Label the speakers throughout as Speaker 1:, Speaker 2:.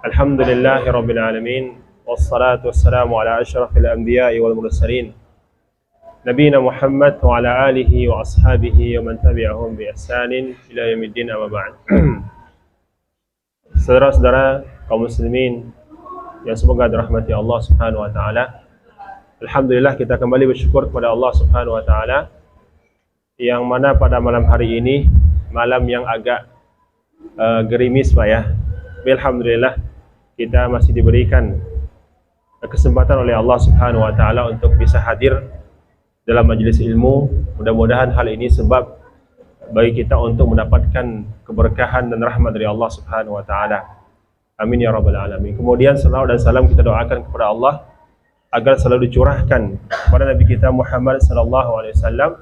Speaker 1: Alhamdulillahi Rabbil Alamin. Wassalatu wassalamu ala ashrafil anbiya'i wal mursalin Nabiyina Muhammad wa ala alihi wa ashabihi wa man tabi'ahum bi ihsanin ila yaumiddin, amma ba'd. Saudara-saudara kaum muslimin yang semoga dirahmati Allah Subhanahu wa taala. Alhamdulillah, kita kembali bersyukur kepada Allah Subhanahu wa taala yang mana pada malam hari ini, malam yang agak gerimis Pak ya. Alhamdulillah, kita masih diberikan kesempatan oleh Allah Subhanahu wa taala untuk bisa hadir dalam majelis ilmu. Mudah-mudahan hal ini sebab bagi kita untuk mendapatkan keberkahan dan rahmat dari Allah Subhanahu wa taala. Amin ya rabbal alamin. Kemudian salawat dan salam kita doakan kepada Allah agar selalu dicurahkan kepada Nabi kita Muhammad sallallahu alaihi wasallam.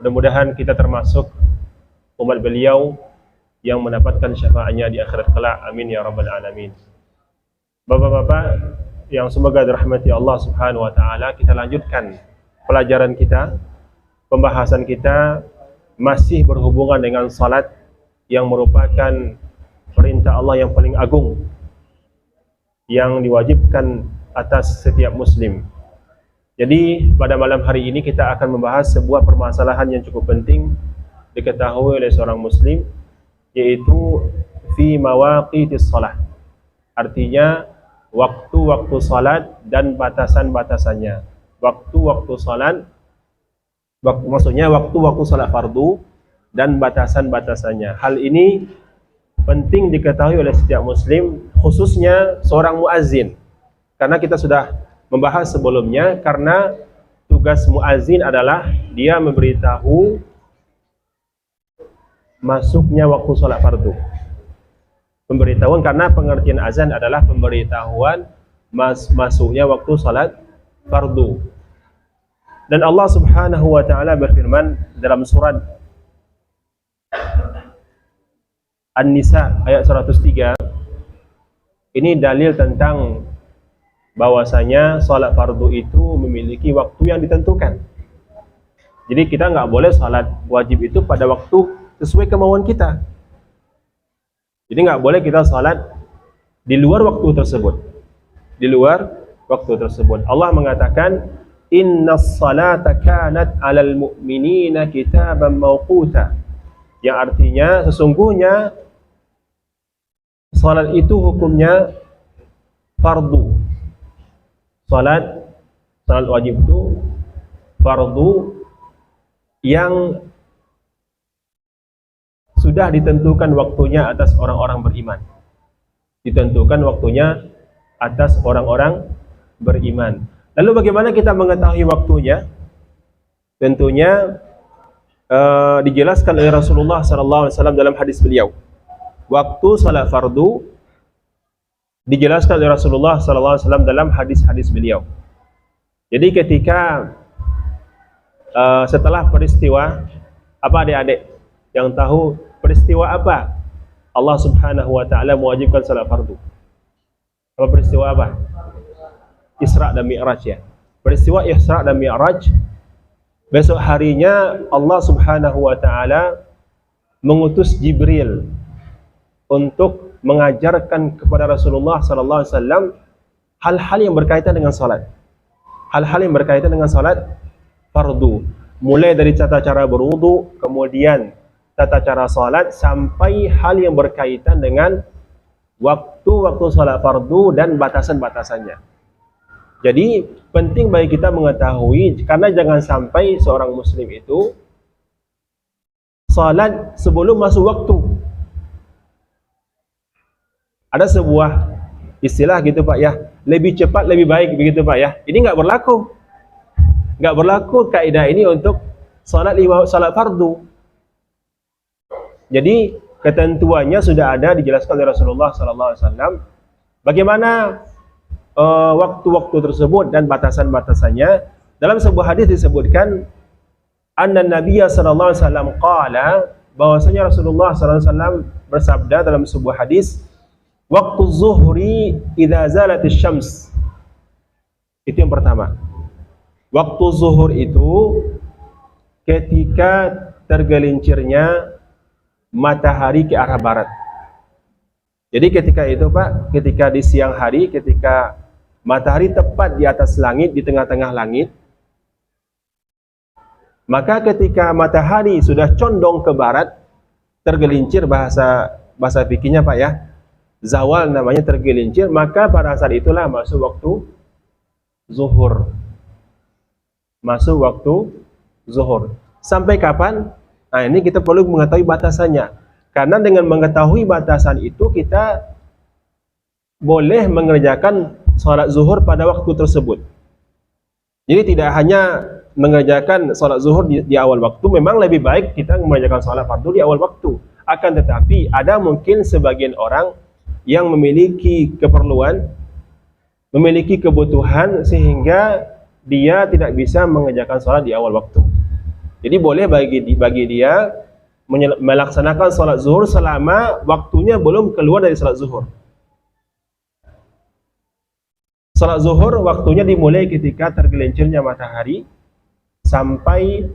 Speaker 1: Mudah-mudahan kita termasuk umat beliau yang mendapatkan syafaatnya di akhirat kelak. Amin ya rabbal alamin. Bapak-bapak yang semoga dirahmati Allah Subhanahu wa taala, kita lanjutkan pelajaran kita. Pembahasan kita masih berhubungan dengan salat yang merupakan perintah Allah yang paling agung yang diwajibkan atas setiap muslim. Jadi pada malam hari ini kita akan membahas sebuah permasalahan yang cukup penting diketahui oleh seorang muslim, yaitu fi mawaqitis shalah. Artinya waktu-waktu salat dan batasan-batasannya. Waktu-waktu salat, maksudnya waktu-waktu salat fardu dan batasan-batasannya. Hal ini penting diketahui oleh setiap muslim, khususnya seorang muazzin. Karena kita sudah membahas sebelumnya, karena tugas muazzin adalah dia memberitahu masuknya waktu salat fardu. Pemberitahuan, karena pengertian azan adalah pemberitahuan masuknya waktu salat fardu. Dan Allah Subhanahu wa taala berfirman dalam surat An-Nisa ayat 103. Ini dalil tentang bahwasanya salat fardu itu memiliki waktu yang ditentukan. Jadi kita nggak boleh salat wajib itu pada waktu sesuai kemauan kita. Jadi nggak boleh kita salat di luar waktu tersebut. Di luar waktu tersebut. Allah mengatakan, "Innas salata kanat 'alal mu'minina kitaban mawquta." Yang artinya sesungguhnya salat itu hukumnya fardu. Salat wajib itu fardu yang sudah ditentukan waktunya atas orang-orang beriman. Ditentukan waktunya atas orang-orang beriman. Lalu bagaimana kita mengetahui waktunya? Tentunya dijelaskan oleh Rasulullah SAW dalam hadis beliau. Waktu salat fardu dijelaskan oleh Rasulullah SAW dalam hadis-hadis beliau. Jadi ketika setelah peristiwa, apa adik-adik yang tahu peristiwa apa Allah Subhanahu wa taala mewajibkan salat fardu? Apa peristiwa apa? Isra dan Mi'raj ya. Peristiwa Isra dan Mi'raj, besok harinya Allah Subhanahu wa taala mengutus Jibril untuk mengajarkan kepada Rasulullah sallallahu alaihi wasallam hal-hal yang berkaitan dengan salat. Hal-hal yang berkaitan dengan salat fardu. Mulai dari tata cara berwudu, kemudian tata cara salat, sampai hal yang berkaitan dengan waktu-waktu salat fardu dan batasan-batasannya. Jadi penting bagi kita mengetahui, karena jangan sampai seorang muslim itu salat sebelum masuk waktu. Ada sebuah istilah gitu Pak ya, lebih cepat lebih baik, begitu Pak ya. Ini nggak berlaku. Nggak berlaku kaidah ini untuk salat fardu. Jadi ketentuannya sudah ada, dijelaskan oleh Rasulullah SAW. Bagaimana waktu-waktu tersebut dan batasan-batasannya. Dalam sebuah hadis disebutkan, anna Nabiyya sallallahu alaihi wasallam qala, bahwasanya Rasulullah sallallahu alaihi wasallam bersabda dalam sebuah hadis, waktu zuhri idza zalatis syams. Itu yang pertama. Waktu zuhur itu ketika tergelincirnya matahari ke arah barat. Jadi ketika itu Pak, ketika di siang hari, ketika matahari tepat di atas langit, di tengah-tengah langit, maka ketika matahari sudah condong ke barat, tergelincir bahasa fikihnya Pak ya, zawal namanya tergelincir, maka pada saat itulah masuk waktu zuhur. Masuk waktu zuhur. Sampai kapan? Nah, ini kita perlu mengetahui batasannya. Karena dengan mengetahui batasan itu, kita boleh mengerjakan sholat zuhur pada waktu tersebut. Jadi tidak hanya mengerjakan sholat zuhur di awal waktu, memang lebih baik kita mengerjakan sholat fardu di awal waktu. Akan tetapi ada mungkin sebagian orang yang memiliki keperluan, memiliki kebutuhan sehingga dia tidak bisa mengerjakan sholat di awal waktu. Jadi boleh bagi dia melaksanakan sholat zuhur selama waktunya belum keluar dari sholat zuhur. Sholat zuhur waktunya dimulai ketika tergelincirnya matahari sampai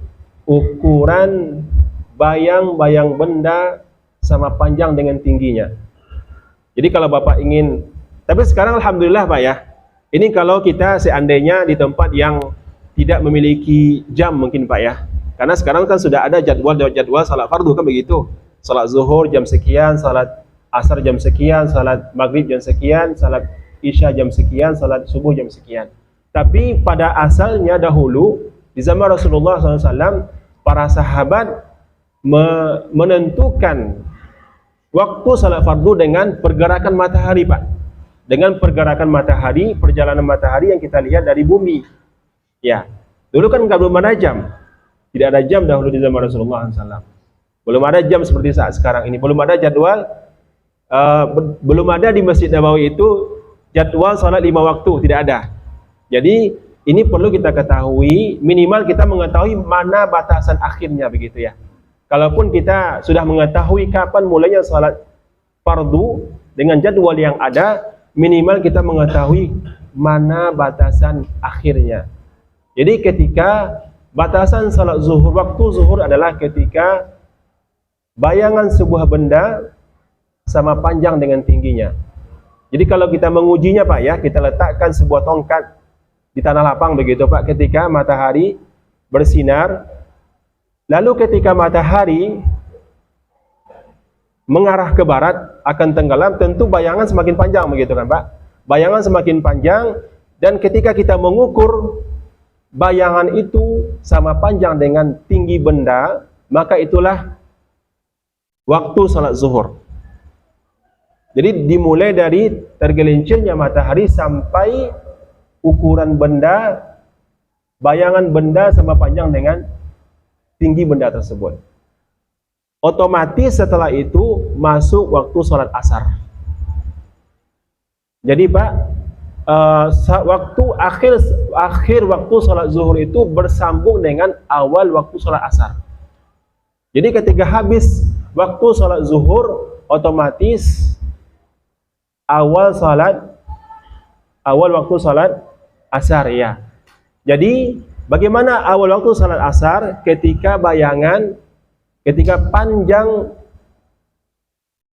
Speaker 1: ukuran bayang-bayang benda sama panjang dengan tingginya. Jadi kalau Bapak ingin, tapi sekarang alhamdulillah Pak ya, ini kalau kita seandainya di tempat yang tidak memiliki jam mungkin Pak ya, karena sekarang kan sudah ada jadwal salat fardu kan begitu, salat zuhur jam sekian, salat asar jam sekian, salat maghrib jam sekian, salat isya jam sekian, salat subuh jam sekian. Tapi pada asalnya dahulu di zaman Rasulullah SAW, para sahabat menentukan waktu salat fardu dengan pergerakan matahari Pak. Dengan pergerakan matahari, perjalanan matahari yang kita lihat dari bumi. Ya, dulu kan belum ada jam. Tidak ada jam dahulu di zaman Rasulullah SAW. Belum ada jam seperti saat sekarang ini. Belum ada jadwal, belum ada di Masjid Nabawi itu jadwal salat 5 waktu, tidak ada. Jadi ini perlu kita ketahui, minimal kita mengetahui mana batasan akhirnya begitu ya. Kalaupun kita sudah mengetahui kapan mulainya salat fardu dengan jadwal yang ada, minimal kita mengetahui mana batasan akhirnya. Jadi ketika batasan salat zuhur, waktu zuhur adalah ketika bayangan sebuah benda sama panjang dengan tingginya. Jadi kalau kita mengujinya Pak ya, kita letakkan sebuah tongkat di tanah lapang begitu Pak, ketika matahari bersinar, lalu ketika matahari mengarah ke barat akan tenggelam, tentu bayangan semakin panjang begitu kan Pak. Bayangan semakin panjang, dan ketika kita mengukur bayangan itu sama panjang dengan tinggi benda, maka itulah waktu salat zuhur. Jadi dimulai dari tergelincirnya matahari sampai ukuran benda, bayangan benda sama panjang dengan tinggi benda tersebut. Otomatis setelah itu masuk waktu sholat asar. Jadi Pak, waktu akhir waktu sholat zuhur itu bersambung dengan awal waktu sholat asar. Jadi ketika habis waktu sholat zuhur, otomatis awal waktu sholat asar ya. Jadi bagaimana awal waktu sholat asar? Ketika panjang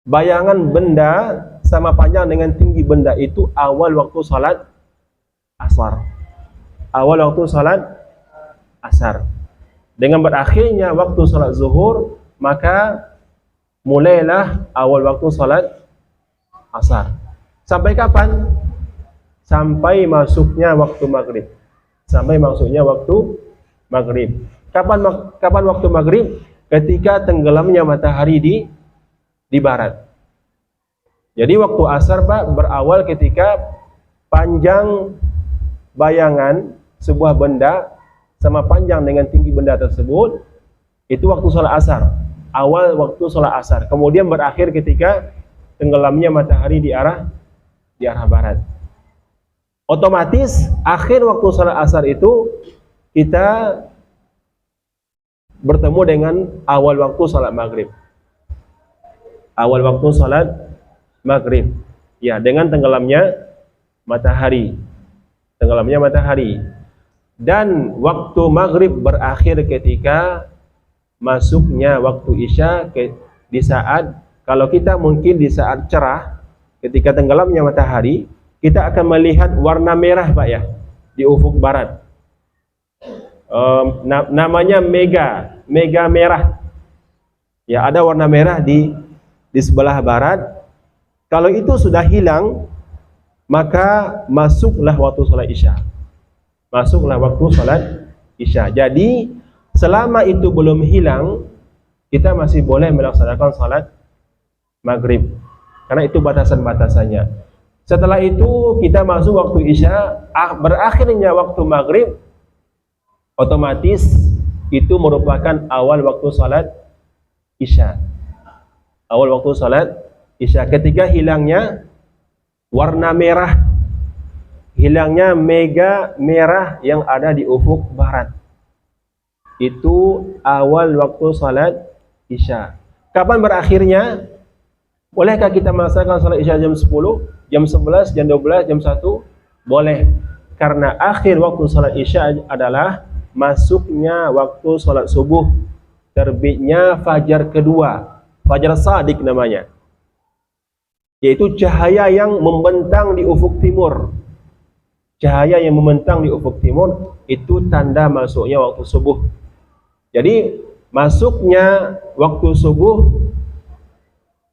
Speaker 1: bayangan benda sama panjang dengan tinggi benda itu awal waktu sholat asar. Awal waktu sholat asar. Dengan berakhirnya waktu sholat zuhur, maka mulailah awal waktu sholat asar. Sampai kapan? Sampai masuknya waktu maghrib. Sampai masuknya waktu maghrib. Kapan waktu maghrib? Ketika tenggelamnya matahari di barat. Jadi waktu asar Pak berawal ketika panjang bayangan sebuah benda sama panjang dengan tinggi benda tersebut, itu waktu sholat asar. Awal waktu sholat asar. Kemudian berakhir ketika tenggelamnya matahari di arah barat. Otomatis akhir waktu sholat asar itu kita bertemu dengan awal waktu sholat maghrib. Awal waktu sholat maghrib. Ya, dengan tenggelamnya matahari. Tenggelamnya matahari. Dan waktu maghrib berakhir ketika masuknya waktu isya di saat, kalau kita mungkin di saat cerah, ketika tenggelamnya matahari, kita akan melihat warna merah Pak ya di ufuk barat. Namanya mega merah. Ya, ada warna merah di sebelah barat. Kalau itu sudah hilang, maka masuklah waktu sholat isya. Masuklah waktu sholat isya. Jadi selama itu belum hilang, kita masih boleh melaksanakan sholat maghrib, karena itu batasan-batasannya. Setelah itu kita masuk waktu isya, berakhirnya waktu maghrib, otomatis itu merupakan awal waktu sholat isya. Awal waktu sholat isya. Ketika hilangnya warna merah, hilangnya mega merah yang ada di ufuk barat, itu awal waktu sholat isya. Kapan berakhirnya? Bolehkah kita melaksanakan sholat isya jam 10, jam 11, jam 12, jam 1? Boleh. Karena akhir waktu sholat isya adalah masuknya waktu sholat subuh, terbitnya fajar kedua, fajar shadiq namanya, yaitu cahaya yang membentang di ufuk timur. Cahaya yang membentang di ufuk timur itu tanda masuknya waktu subuh. Jadi masuknya waktu subuh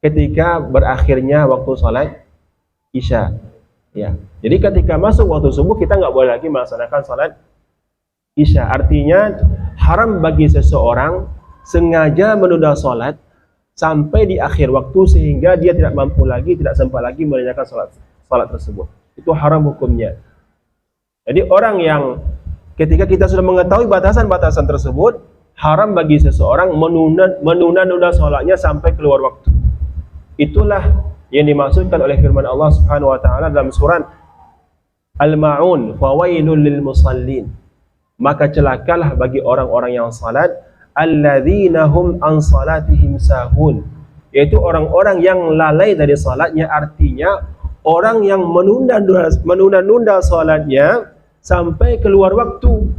Speaker 1: ketika berakhirnya waktu sholat isya. Ya. Jadi ketika masuk waktu subuh kita nggak boleh lagi melaksanakan sholat isya. Artinya haram bagi seseorang sengaja menunda sholat sampai di akhir waktu sehingga dia tidak mampu lagi, tidak sempat lagi menunaikan sholat tersebut. Itu haram hukumnya. Jadi orang yang ketika kita sudah mengetahui batasan-batasan tersebut, haram bagi seseorang menunda sholatnya sampai keluar waktu. Itulah yang dimaksudkan oleh firman Allah Subhanahu wa taala dalam surat Al-Ma'un, fawailul lil musallin. Maka celakalah bagi orang-orang yang salat, alladzina hum an salatihim sahun, yaitu orang-orang yang lalai dari salatnya. Artinya orang yang menunda-nunda salatnya sampai keluar waktu.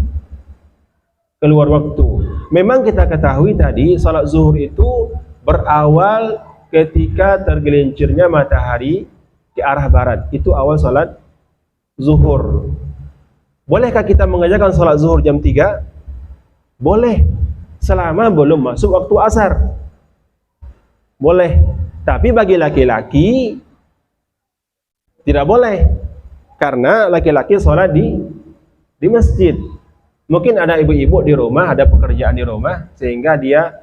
Speaker 1: Keluar waktu. Memang kita ketahui tadi salat zuhur itu berawal ketika tergelincirnya matahari ke arah barat. Itu awal salat zuhur. Bolehkah kita mengerjakan salat zuhur jam 3? Boleh, selama belum masuk waktu asar. Boleh. Tapi bagi laki-laki tidak boleh, karena laki-laki sholat di masjid. Mungkin ada ibu-ibu di rumah, ada pekerjaan di rumah, sehingga dia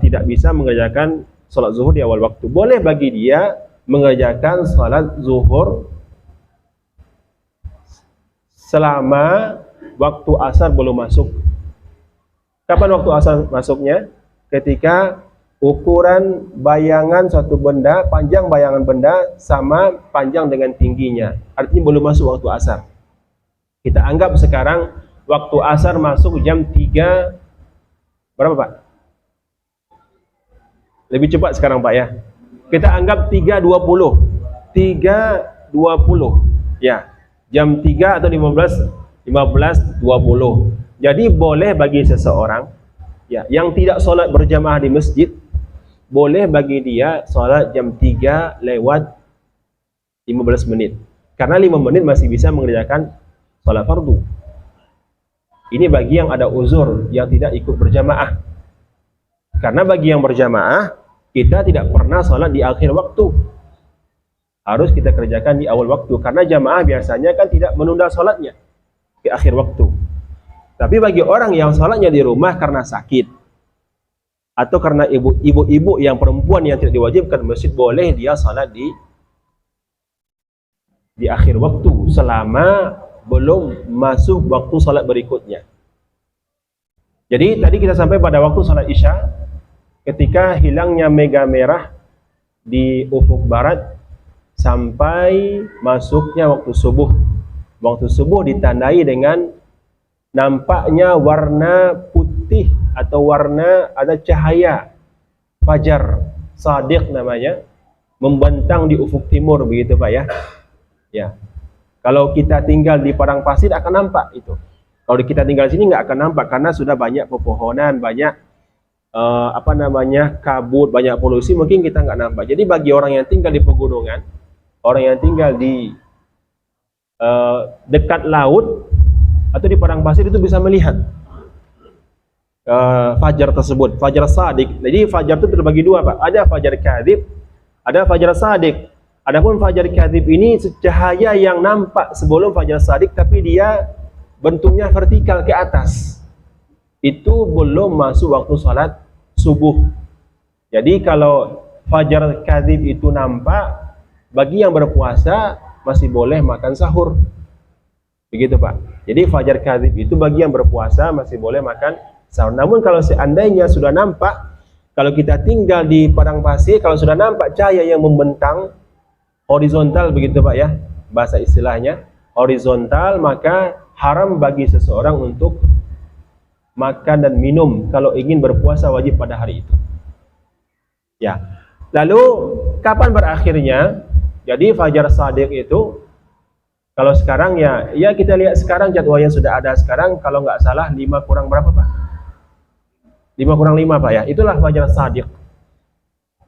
Speaker 1: tidak bisa mengerjakan sholat zuhur di awal waktu. Boleh bagi dia mengerjakan sholat zuhur selama waktu asar belum masuk. Kapan waktu asar masuknya? Ketika ukuran bayangan suatu benda, panjang bayangan benda sama panjang dengan tingginya. Artinya belum masuk waktu asar. Kita anggap sekarang waktu asar masuk jam 3 berapa Pak? Lebih cepat sekarang Pak ya. Kita anggap 3.20. 3.20. Ya. Jam 3 atau 15.20. Jadi boleh bagi seseorang ya yang tidak sholat berjamaah di masjid, boleh bagi dia sholat jam 3 lewat 15 menit. Karena 5 menit masih bisa mengerjakan sholat fardu. Ini bagi yang ada uzur, yang tidak ikut berjamaah. Karena bagi yang berjamaah, kita tidak pernah sholat di akhir waktu. Harus kita kerjakan di awal waktu. Karena jamaah biasanya kan tidak menunda sholatnya di akhir waktu. Tapi bagi orang yang sholatnya di rumah karena sakit, atau karena ibu-ibu yang perempuan yang tidak diwajibkan masjid, boleh dia sholat di akhir waktu selama belum masuk waktu sholat berikutnya. Jadi tadi kita sampai pada waktu sholat isya, ketika hilangnya mega merah di ufuk barat sampai masuknya waktu subuh. Waktu subuh ditandai dengan nampaknya warna putih atau warna ada cahaya fajar shadiq namanya, membentang di ufuk timur, begitu Pak ya. Ya. Kalau kita tinggal di padang pasir akan nampak itu. Kalau kita tinggal di sini nggak akan nampak karena sudah banyak pepohonan, banyak kabut, banyak polusi, mungkin kita nggak nampak. Jadi bagi orang yang tinggal di pegunungan, orang yang tinggal di dekat laut atau di padang pasir itu bisa melihat fajar tersebut, fajar shadiq. Jadi fajar itu terbagi dua, Pak. Ada fajar kadzib, ada fajar shadiq. Adapun fajar kadzib ini cahaya yang nampak sebelum fajar shadiq, tapi dia bentuknya vertikal ke atas. Itu belum masuk waktu salat subuh. Jadi kalau fajar kadzib itu nampak, bagi yang berpuasa masih boleh makan sahur. Begitu, Pak. Jadi fajar kadzib itu bagi yang berpuasa masih boleh makan sahur. Namun kalau seandainya sudah nampak, kalau kita tinggal di padang pasir, kalau sudah nampak cahaya yang membentang horizontal, begitu Pak ya, bahasa istilahnya horizontal, maka haram bagi seseorang untuk makan dan minum kalau ingin berpuasa wajib pada hari itu. Ya. Lalu kapan berakhirnya? Jadi fajar shadiq itu kalau sekarang ya kita lihat sekarang jadwal yang sudah ada sekarang, kalau nggak salah 5 kurang berapa Pak? 5 kurang 5 Pak ya, itulah fajar shadiq.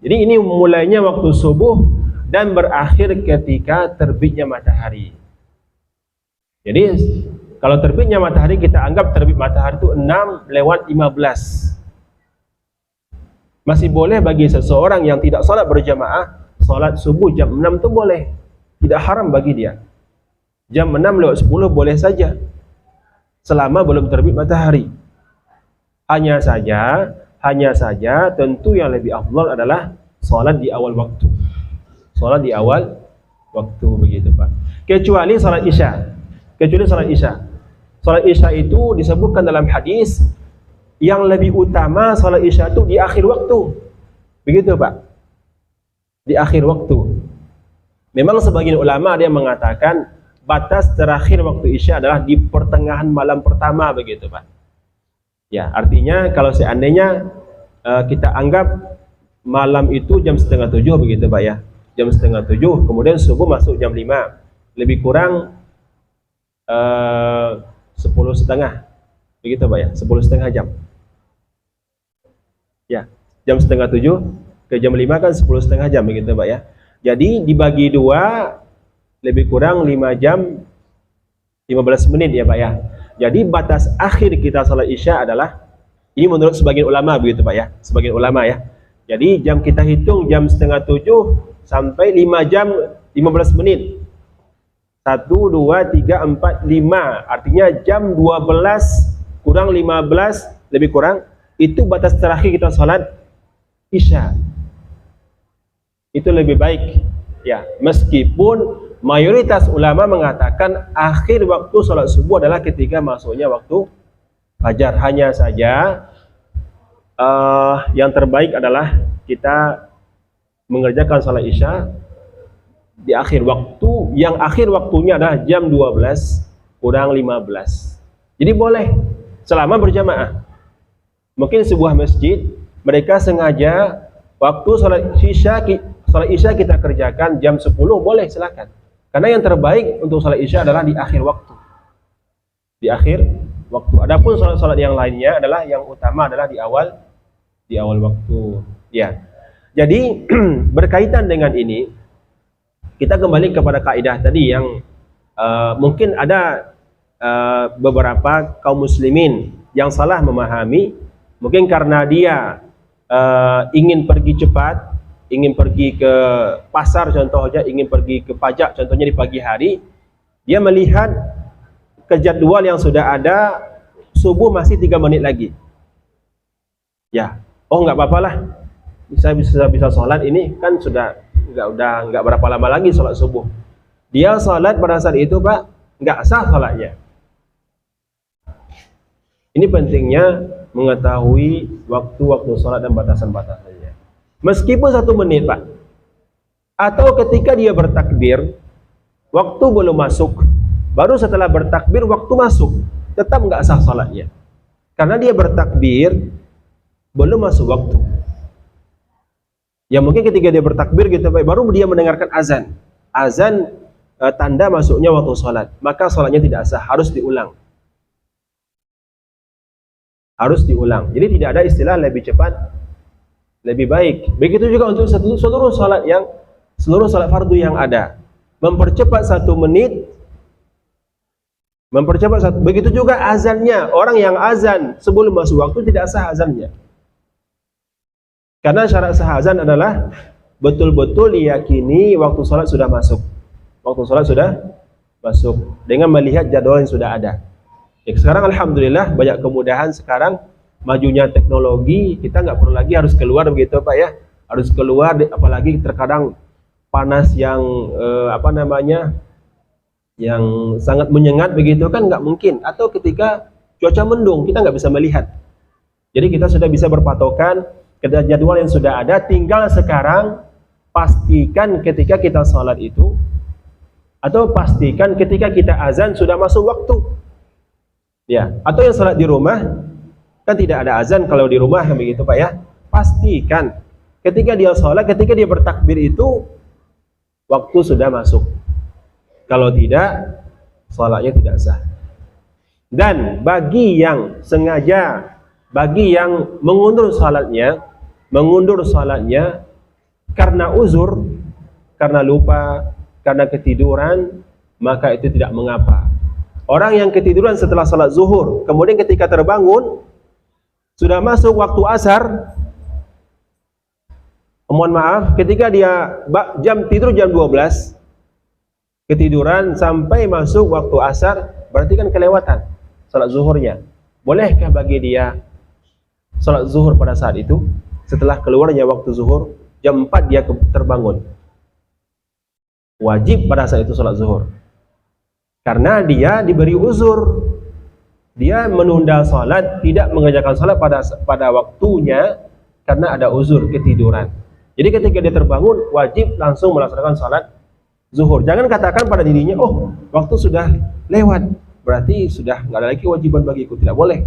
Speaker 1: Jadi ini mulainya waktu subuh dan berakhir ketika terbitnya matahari. Jadi kalau terbitnya matahari, kita anggap terbit matahari itu 6:15. Masih boleh bagi seseorang yang tidak sholat berjamaah, sholat subuh jam 6 itu boleh, tidak haram bagi dia. Jam 6:10 boleh saja, selama belum terbit matahari. Hanya saja tentu yang lebih afdal adalah sholat di awal waktu. Sholat di awal waktu, begitu Pak. Kecuali sholat isya. Sholat isya itu disebutkan dalam hadis yang lebih utama sholat isya itu di akhir waktu. Begitu Pak. Di akhir waktu. Memang sebagian ulama ada yang mengatakan batas terakhir waktu isya adalah di pertengahan malam pertama, begitu Pak. Ya, artinya kalau seandainya kita anggap malam itu jam 6:30, begitu Pak ya. Jam 6:30, kemudian subuh masuk jam 5. Lebih kurang 10:30. Begitu Pak ya, 10,5 jam. Ya, jam 6:30 ke jam 5 kan 10,5 jam, begitu Pak ya. Jadi dibagi 2 lebih kurang 5 jam 15 menit ya Pak ya. Jadi batas akhir kita salat isya adalah, ini menurut sebagian ulama, begitu Pak ya, sebagian ulama ya. Jadi jam kita hitung jam 6:30 sampai 5 jam 15 menit. 1, 2, 3, 4, 5. Artinya jam 12 kurang 15 lebih kurang, itu batas terakhir kita salat isya. Itu lebih baik ya, meskipun mayoritas ulama mengatakan akhir waktu sholat subuh adalah ketika masuknya waktu fajar. Hanya saja yang terbaik adalah kita mengerjakan sholat isya di akhir waktu, yang akhir waktunya adalah jam 12 kurang 15. Jadi boleh selama berjamaah. Mungkin sebuah masjid mereka sengaja waktu sholat isya kita kerjakan jam 10, boleh, silakan. Karena yang terbaik untuk sholat isya adalah di akhir waktu. Di akhir waktu. Adapun sholat-sholat yang lainnya adalah yang utama adalah di awal waktu. Ya. Jadi berkaitan dengan ini, kita kembali kepada kaidah tadi yang mungkin ada beberapa kaum muslimin yang salah memahami, mungkin karena dia ingin pergi cepat, ingin pergi ke pasar contohnya, ingin pergi ke pajak contohnya di pagi hari, dia melihat ke jadwal yang sudah ada, subuh masih 3 menit lagi. Ya, oh nggak apa-apa lah, bisa sholat, ini kan sudah nggak berapa lama lagi sholat subuh. Dia sholat pada saat itu Pak, nggak sah sholatnya. Ini pentingnya mengetahui waktu-waktu sholat dan batasan-batasannya. Meskipun 1 menit Pak, atau ketika dia bertakbir waktu belum masuk, baru setelah bertakbir waktu masuk, tetap nggak sah sholatnya, karena dia bertakbir belum masuk waktu. Ya mungkin ketika dia bertakbir gitu Pak, baru dia mendengarkan azan tanda masuknya waktu sholat, maka sholatnya tidak sah, harus diulang. harus diulang. Jadi tidak ada istilah lebih cepat, lebih baik. Begitu juga untuk seluruh salat fardu yang ada. Mempercepat 1 menit, begitu juga azannya. Orang yang azan sebelum masuk waktu tidak sah azannya. Karena syarat sah azan adalah betul-betul diyakini waktu salat sudah masuk. Waktu salat sudah masuk dengan melihat jadwal yang sudah ada. Ya, sekarang alhamdulillah banyak kemudahan sekarang, majunya teknologi, kita nggak perlu lagi harus keluar begitu Pak ya. Harus keluar, apalagi terkadang panas yang yang sangat menyengat begitu kan nggak mungkin, atau ketika cuaca mendung kita nggak bisa melihat. Jadi kita sudah bisa berpatokan ke jadwal yang sudah ada, tinggal sekarang pastikan ketika kita sholat itu, atau pastikan ketika kita azan sudah masuk waktu ya. Atau yang sholat di rumah kan tidak ada azan kalau di rumah begitu Pak ya, pastikan ketika dia sholat, ketika dia bertakbir itu waktu sudah masuk. Kalau tidak, sholatnya tidak sah. Dan bagi yang sengaja, bagi yang mengundur sholatnya karena uzur, karena lupa, karena ketiduran, maka itu tidak mengapa. Orang yang ketiduran setelah sholat zuhur, kemudian ketika terbangun, sudah masuk waktu asar, mohon maaf, ketika dia tidur jam 12, ketiduran sampai masuk waktu asar, berarti kan kelewatan salat zuhurnya. Bolehkah bagi dia salat zuhur pada saat itu? Setelah keluarnya waktu zuhur, jam 4 dia terbangun. Wajib pada saat itu salat zuhur. Karena dia diberi uzur. Dia menunda salat, tidak mengerjakan salat pada waktunya karena ada uzur, ketiduran. Jadi ketika dia terbangun, wajib langsung melaksanakan salat zuhur. Jangan katakan pada dirinya, oh waktu sudah lewat, berarti sudah nggak ada lagi kewajiban bagiku. Tidak boleh.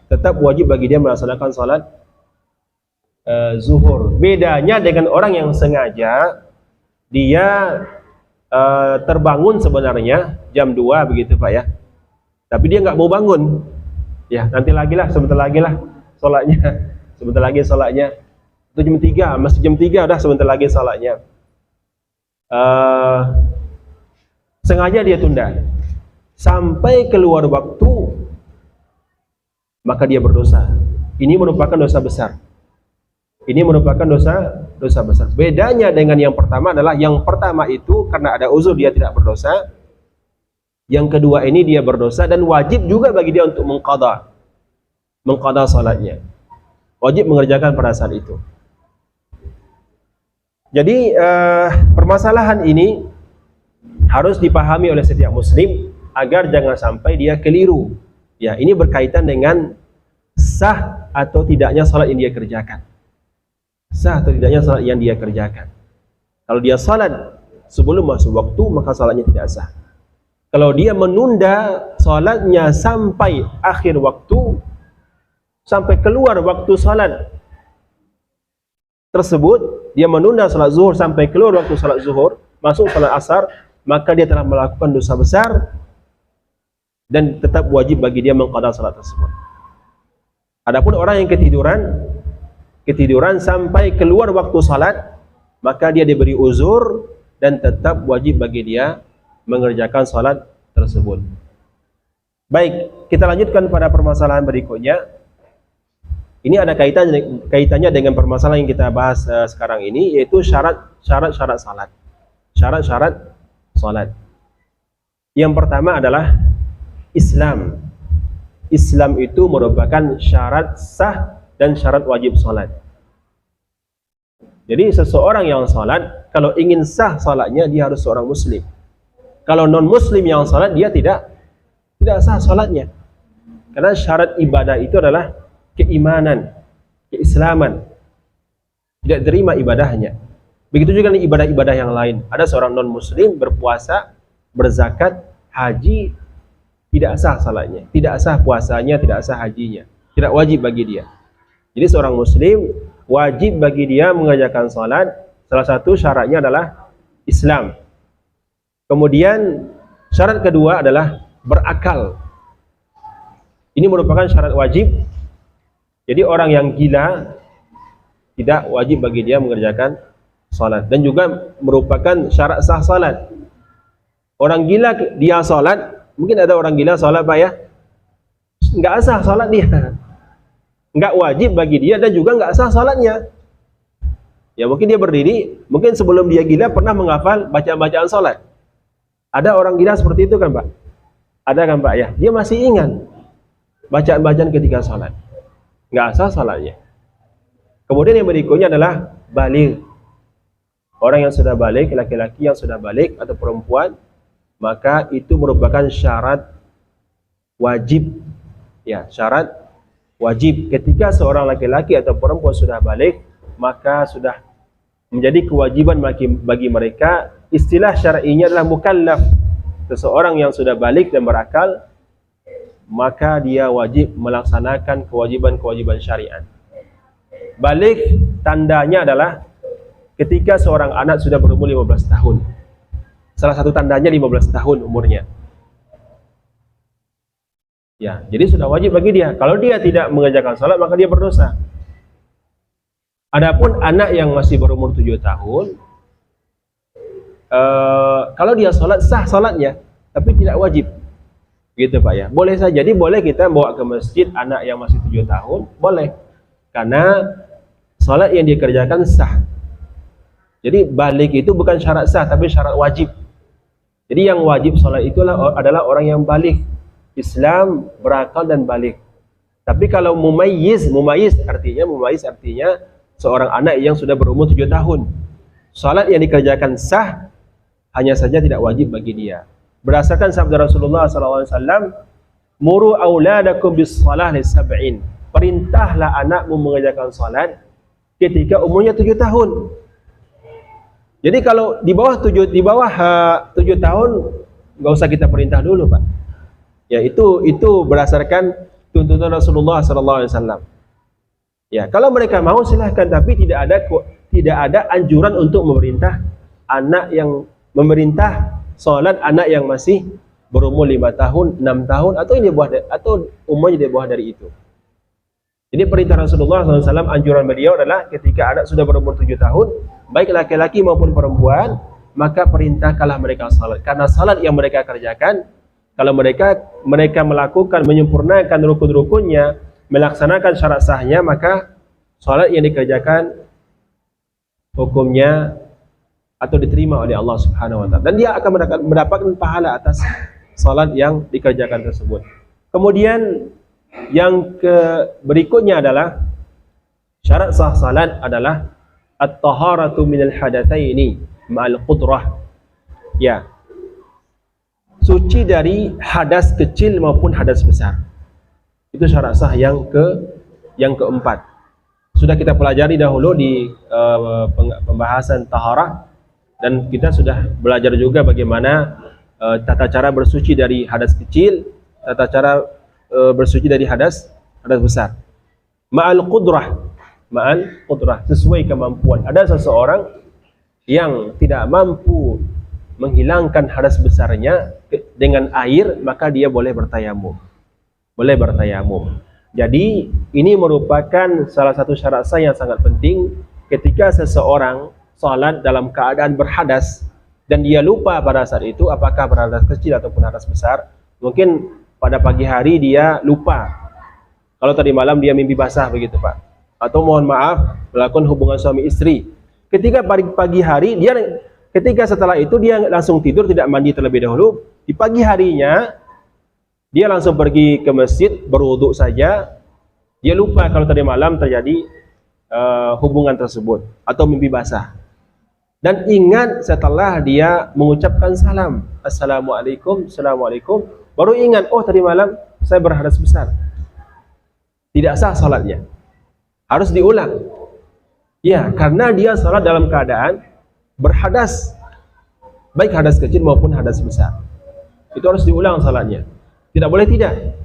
Speaker 1: Tetap wajib bagi dia melaksanakan salat zuhur. Bedanya dengan orang yang sengaja, dia terbangun sebenarnya jam 2 begitu Pak ya, tapi dia nggak mau bangun. Ya nanti lagi lah, sebentar lagi lah sholatnya, sebentar lagi sholatnya. Itu jam 3, masih jam 3 udah sebentar lagi sholatnya. Sengaja dia tunda sampai keluar waktu, maka dia berdosa. Ini merupakan dosa besar. Ini merupakan dosa besar. Bedanya dengan yang pertama adalah yang pertama itu karena ada uzur dia tidak berdosa. Yang kedua ini dia berdosa dan wajib juga bagi dia untuk mengqadha salatnya. Wajib mengerjakan pada saat itu. Jadi permasalahan ini harus dipahami oleh setiap muslim agar jangan sampai dia keliru. Ya, ini berkaitan dengan sah atau tidaknya salat yang dia kerjakan. Sah atau tidaknya salat yang dia kerjakan. Kalau dia salat sebelum masuk waktu, maka salatnya tidak sah. Kalau dia menunda salatnya sampai akhir waktu, sampai keluar waktu salat tersebut, dia menunda salat zuhur sampai keluar waktu salat zuhur, masuk salat asar, maka dia telah melakukan dosa besar dan tetap wajib bagi dia mengqadha salat tersebut. Adapun orang yang ketiduran sampai keluar waktu salat, maka dia diberi uzur dan tetap wajib bagi dia mengerjakan salat tersebut. Baik, kita lanjutkan pada permasalahan berikutnya. Ini ada kaitannya dengan permasalahan yang kita bahas sekarang ini, yaitu syarat-syarat salat. Syarat-syarat salat. Yang pertama adalah Islam. Islam itu merupakan syarat sah dan syarat wajib salat. Jadi seseorang yang salat, kalau ingin sah salatnya, dia harus seorang muslim. Kalau non muslim yang salat, dia tidak sah salatnya. Karena syarat ibadah itu adalah keimanan, keislaman. Tidak terima ibadahnya. Begitu juga dengan ibadah-ibadah yang lain. Ada seorang non-muslim berpuasa, berzakat, haji, tidak sah salatnya, tidak sah puasanya, tidak sah hajinya. Tidak wajib bagi dia. Jadi seorang muslim wajib bagi dia mengerjakan salat. Salah satu syaratnya adalah Islam. Kemudian syarat kedua adalah berakal. Ini merupakan syarat wajib Jadi orang yang gila tidak wajib bagi dia mengerjakan salat, dan juga merupakan syarat sah salat. Orang gila dia salat, mungkin ada orang gila salat Pak ya, enggak sah salat dia, enggak wajib bagi dia, dan juga enggak sah salatnya. Ya mungkin dia berdiri, mungkin sebelum dia gila pernah menghafal bacaan-bacaan salat. Ada orang gila seperti itu kan Pak? Ada kan Pak ya? Dia masih ingat bacaan-bacaan ketika salat, enggak sah salatnya. Kemudian yang berikutnya adalah baligh. Orang yang sudah balik, laki-laki yang sudah balik atau perempuan, maka itu merupakan syarat wajib. Ya, syarat wajib. Ketika seorang laki-laki atau perempuan sudah balik, maka sudah menjadi kewajiban bagi mereka. Istilah syar'inya adalah mukallaf. Seseorang yang sudah balik dan berakal, maka dia wajib melaksanakan kewajiban-kewajiban syariat. Balik tandanya adalah ketika seorang anak sudah berumur 15 tahun. Salah satu tandanya 15 tahun umurnya. Ya, jadi sudah wajib bagi dia. Kalau dia tidak mengerjakan salat, maka dia berdosa. Adapun anak yang masih berumur 7 tahun, kalau dia salat, sah salatnya, tapi tidak wajib. Gitu Pak ya. Boleh saja. Jadi boleh kita bawa ke masjid anak yang masih 7 tahun, boleh. Karena salat yang dikerjakan sah. Jadi balik itu bukan syarat sah, tapi syarat wajib. Jadi yang wajib salat itu adalah orang yang balik, Islam, berakal dan balik. Tapi kalau mumayyiz artinya seorang anak yang sudah berumur 7 tahun. Salat yang dikerjakan sah, hanya saja tidak wajib bagi dia. Berdasarkan sabda Rasulullah SAW, muru auladakum bis salah lis-sab'in. Perintahlah anakmu mengerjakan salat ketika umurnya 7 tahun. Jadi kalau di bawah 7 tahun enggak usah kita perintah dulu, Pak. Ya, itu berdasarkan tuntunan Rasulullah SAW. Ya, kalau mereka mau silahkan, tapi tidak ada anjuran untuk memerintah salat anak yang masih berumur 5 tahun, 6 tahun atau umurnya di bawah dari itu. Jadi perintah Rasulullah SAW, anjuran beliau adalah ketika anak sudah berumur 7 tahun, baik laki-laki maupun perempuan, maka perintahkanlah mereka salat. Karena salat yang mereka kerjakan, kalau mereka melakukan, menyempurnakan rukun-rukunnya, melaksanakan syarat sahnya, maka salat yang dikerjakan hukumnya atau diterima oleh Allah Subhanahu wa taala, dan dia akan mendapatkan pahala atas salat yang dikerjakan tersebut. Kemudian yang berikutnya adalah syarat sah salat adalah at-taharatu minal hadatsaini ma'al qudrah. Ya. Suci dari hadas kecil maupun hadas besar. Itu syarat sah yang keempat. Sudah kita pelajari dahulu di pembahasan taharah, dan kita sudah belajar juga bagaimana tata cara bersuci dari hadas kecil, tata cara bersuci dari hadas besar. Ma'al qudrah, sesuai kemampuan. Ada seseorang yang tidak mampu menghilangkan hadas besarnya dengan air, maka dia boleh bertayamum. Jadi ini merupakan salah satu syarat sah yang sangat penting ketika seseorang salat dalam keadaan berhadas dan dia lupa pada saat itu apakah berhadas kecil ataupun hadas besar. Mungkin pada pagi hari dia lupa, kalau tadi malam dia mimpi basah begitu Pak, atau mohon maaf melakukan hubungan suami istri. Ketika pagi hari ketika setelah itu dia langsung tidur, tidak mandi terlebih dahulu. Di pagi harinya dia langsung pergi ke masjid, berwudu saja. Dia lupa kalau tadi malam terjadi hubungan tersebut atau mimpi basah. Dan ingat setelah dia mengucapkan salam, Assalamualaikum, baru ingat, oh tadi malam saya berhadas besar. Tidak sah salatnya. Harus diulang. Ya, karena dia salat dalam keadaan berhadas, baik hadas kecil maupun hadas besar. Itu harus diulang salatnya. Tidak boleh tidak.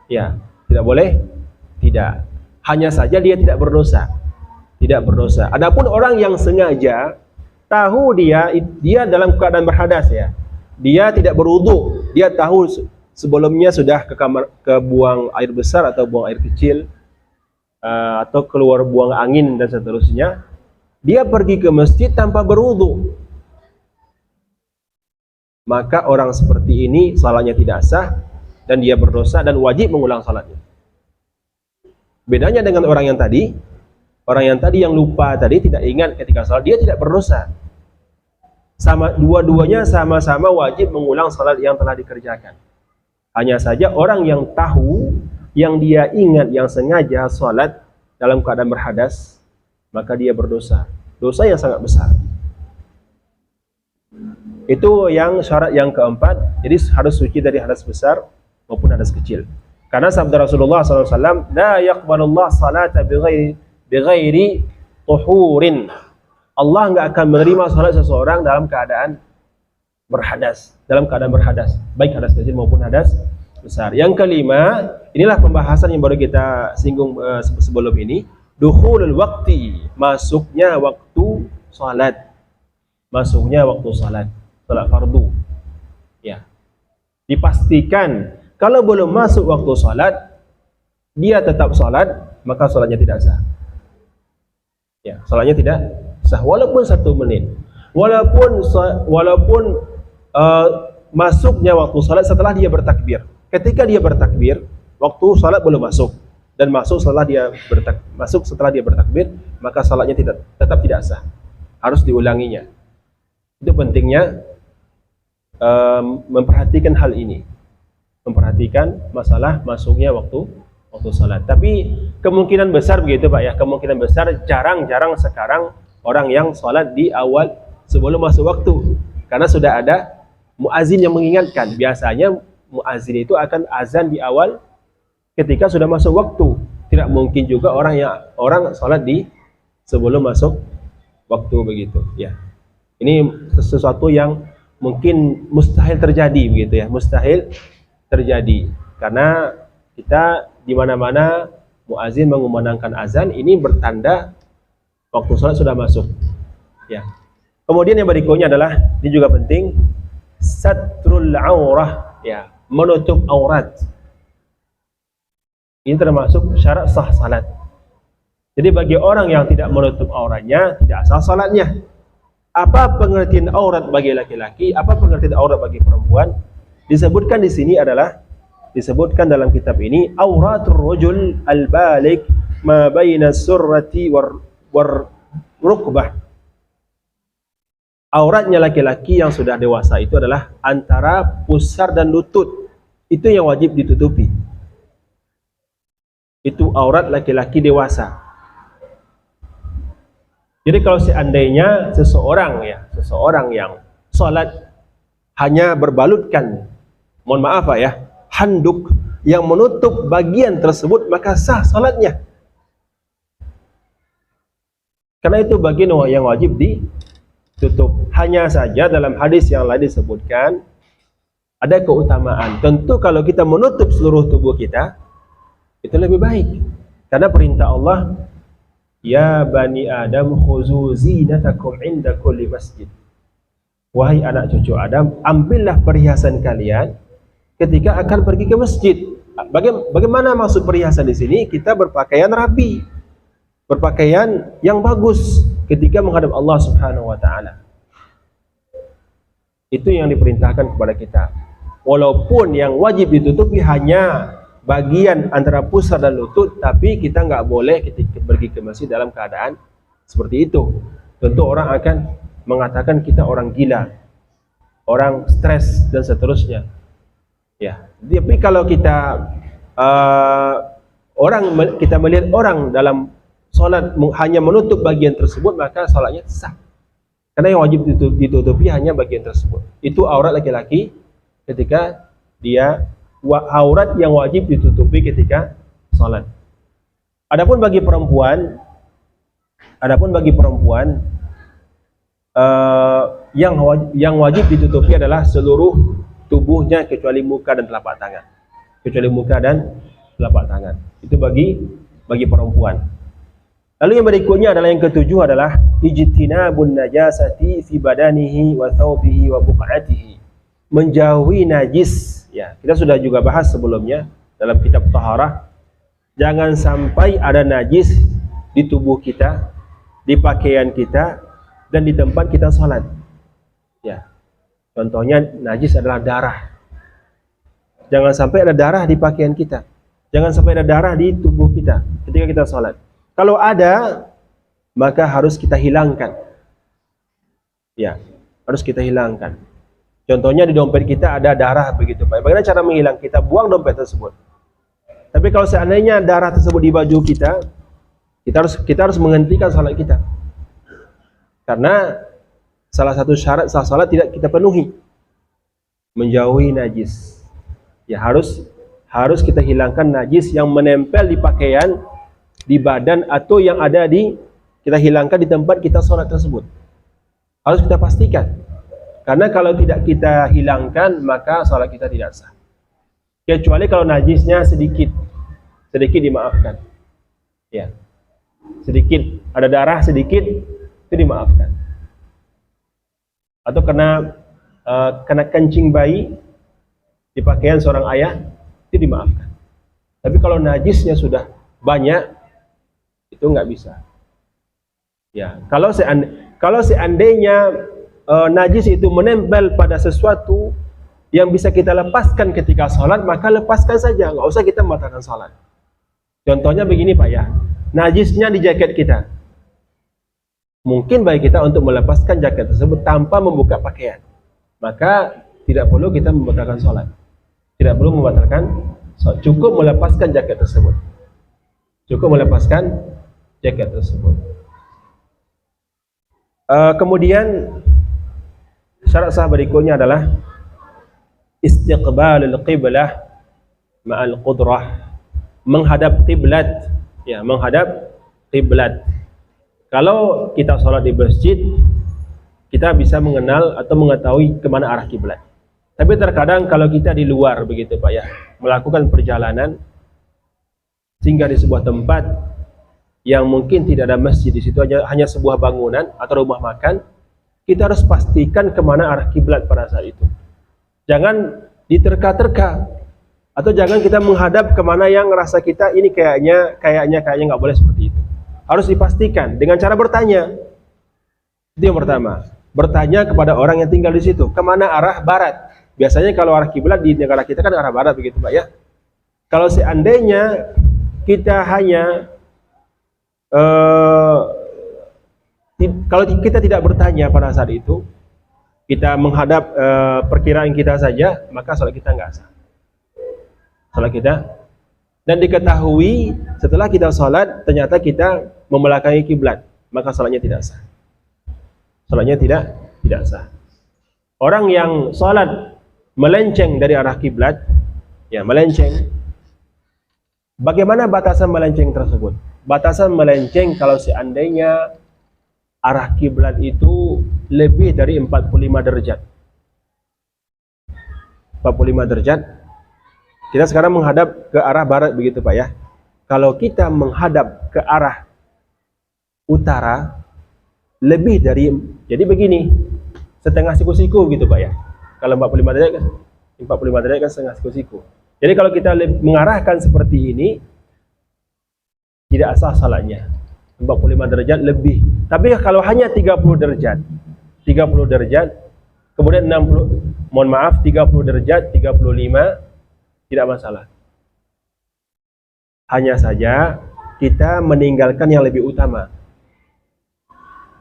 Speaker 1: Ya, tidak boleh tidak. Hanya saja dia tidak berdosa. Adapun orang yang sengaja tahu dia dalam keadaan berhadas, ya, dia tidak berwudu, dia tahu sebelumnya sudah ke buang air besar atau buang air kecil, atau keluar buang angin dan seterusnya, dia pergi ke masjid tanpa berwudu, maka orang seperti ini salatnya tidak sah dan dia berdosa dan wajib mengulang salatnya. Bedanya dengan orang yang tadi yang lupa tadi, tidak ingat ketika salat, dia tidak berdosa. Sama, dua-duanya sama-sama wajib mengulang salat yang telah dikerjakan. Hanya saja orang yang tahu, yang dia ingat, yang sengaja salat dalam keadaan berhadas, maka dia berdosa. Dosa yang sangat besar. Itu yang syarat yang keempat. Jadi harus suci dari hadas besar maupun hadas kecil. Karena sabda Rasulullah SAW, la yaqbalullah salata bighairi tuhurin. Allah enggak akan menerima salat seseorang dalam keadaan berhadas, baik hadas kecil maupun hadas besar. Yang kelima, inilah pembahasan yang baru kita singgung sebelum ini, dukhulul waqti, masuknya waktu salat. Salat fardu. Ya. Dipastikan kalau belum masuk waktu salat, dia tetap salat, maka salatnya tidak sah. Ya, salatnya tidak sah walaupun 1 menit. Walaupun masuknya waktu salat setelah dia bertakbir. Ketika dia bertakbir, waktu salat belum masuk dan masuk setelah dia bertakbir, maka salatnya tetap tidak sah. Harus diulanginya. Itu pentingnya memperhatikan hal ini. Memperhatikan masalah masuknya waktu salat. Tapi kemungkinan besar begitu Pak ya, kemungkinan besar jarang-jarang sekarang orang yang salat di awal sebelum masuk waktu, karena sudah ada muazin yang mengingatkan. Biasanya muazin itu akan azan di awal ketika sudah masuk waktu. Tidak mungkin juga orang salat di sebelum masuk waktu begitu ya. Ini sesuatu yang mungkin mustahil terjadi begitu ya, mustahil terjadi. Karena kita di mana-mana muazin mengumandangkan azan, ini bertanda waktu salat sudah masuk. Ya. Kemudian yang berikutnya adalah, ini juga penting, satrul aurah, ya, menutup aurat. Ini termasuk syarat sah salat. Jadi bagi orang yang tidak menutup auratnya, tidak sah salatnya. Apa pengertian aurat bagi laki-laki? Apa pengertian aurat bagi perempuan? Disebutkan di sini adalah, disebutkan dalam kitab ini, auratul rajul al-balik ma baina surrati war rukbah. Auratnya laki-laki yang sudah dewasa itu adalah antara pusar dan lutut. Itu yang wajib ditutupi. Itu aurat laki-laki dewasa. Jadi kalau seandainya seseorang yang salat hanya berbalutkan, mohon maaf Pak ya, handuk yang menutup bagian tersebut, maka sah salatnya. Karena itu bagian yang wajib ditutup. Hanya saja dalam hadis yang lain disebutkan ada keutamaan. Tentu kalau kita menutup seluruh tubuh kita, itu lebih baik. Karena perintah Allah, ya bani Adam khuzu zinatakum inda kulli masjid. Wahai anak cucu Adam, ambillah perhiasan kalian ketika akan pergi ke masjid. Bagaimana maksud perhiasan di sini? Kita berpakaian rapi, berpakaian yang bagus ketika menghadap Allah Subhanahu wa taala. Itu yang diperintahkan kepada kita. Walaupun yang wajib ditutupi hanya bagian antara pusar dan lutut, tapi kita nggak boleh ketika pergi ke masjid dalam keadaan seperti itu. Tentu orang akan mengatakan kita orang gila, orang stres dan seterusnya. Ya, tapi kalau kita kita melihat orang dalam salat hanya menutup bagian tersebut, maka salatnya sah. Karena yang wajib ditutupi hanya bagian tersebut. Itu aurat laki-laki ketika dia, aurat yang wajib ditutupi ketika salat. Adapun bagi perempuan, yang wajib ditutupi adalah seluruh tubuhnya kecuali muka dan telapak tangan. Itu bagi perempuan. Lalu yang berikutnya adalah yang ketujuh adalah ijtinabun najasati fi badanihi wa thawbihi wa buq'atihi. Menjauhi najis. Ya, kita sudah juga bahas sebelumnya dalam kitab taharah. Jangan sampai ada najis di tubuh kita, di pakaian kita, dan di tempat kita sholat. Ya, contohnya najis adalah darah. Jangan sampai ada darah di pakaian kita. Jangan sampai ada darah di tubuh kita ketika kita sholat. Kalau ada, maka harus kita hilangkan. Ya, harus kita hilangkan. Contohnya di dompet kita ada darah begitu Pak. Bagaimana cara menghilang? Kita buang dompet tersebut. Tapi kalau seandainya darah tersebut di baju kita, kita harus menghentikan salat kita. Karena salah satu syarat sah salat tidak kita penuhi. Menjauhi najis. Ya harus kita hilangkan najis yang menempel di pakaian, di badan, atau yang ada kita hilangkan di tempat kita sholat tersebut. Harus kita pastikan. Karena kalau tidak kita hilangkan, maka sholat kita tidak sah. Kecuali kalau najisnya sedikit dimaafkan. Ya, sedikit, ada darah sedikit, itu dimaafkan. Atau kena kencing bayi di pakaian seorang ayah, itu dimaafkan. Tapi kalau najisnya sudah banyak, itu nggak bisa. Ya, kalau seandainya najis itu menempel pada sesuatu yang bisa kita lepaskan ketika sholat, maka lepaskan saja, nggak usah kita membatalkan sholat. Contohnya begini Pak ya, najisnya di jaket kita. Mungkin bagi kita untuk melepaskan jaket tersebut tanpa membuka pakaian, maka tidak perlu kita membatalkan sholat. Tidak perlu membatalkan sholat. Cukup melepaskan jaket tersebut. Cukup melepaskan jaket tersebut. Kemudian syarat sah berikutnya adalah istiqbalul qiblah ma'al qudrah, menghadap kiblat. Ya, menghadap kiblat. Kalau kita sholat di masjid, kita bisa mengenal atau mengetahui kemana arah kiblat. Tapi terkadang kalau kita di luar begitu Pak ya, melakukan perjalanan singgah di sebuah tempat yang mungkin tidak ada masjid di situ, hanya sebuah bangunan atau rumah makan, kita harus pastikan kemana arah kiblat pada saat itu. Jangan diterka-terka, atau jangan kita menghadap kemana yang rasa kita ini kayaknya nggak boleh seperti itu. Harus dipastikan dengan cara bertanya. Itu yang pertama. Bertanya kepada orang yang tinggal di situ, kemana arah barat. Biasanya kalau arah kiblat di negara kita kan arah barat begitu Pak ya. Kalau seandainya kita hanya kalau kita tidak bertanya pada saat itu, kita menghadap perkiraan kita saja, maka salat kita nggak sah. Salat kita, dan diketahui setelah kita salat ternyata kita membelakangi kiblat, maka salatnya tidak sah. Salatnya tidak sah. Orang yang salat melenceng dari arah kiblat, ya melenceng. Bagaimana batasan melenceng tersebut? Batasan melenceng kalau seandainya arah kiblat itu lebih dari 45 derajat. 45 derajat. Kita sekarang menghadap ke arah barat begitu Pak ya. Kalau kita menghadap ke arah utara lebih dari, jadi begini, setengah siku-siku gitu Pak ya. Kalau 45 derajat kan 45 derajat kan setengah siku-siku. Jadi kalau kita mengarahkan seperti ini, tidak sah salatnya. 45 derajat lebih. Tapi kalau hanya 30 derajat, kemudian 30 derajat, 35, tidak masalah. Hanya saja kita meninggalkan yang lebih utama.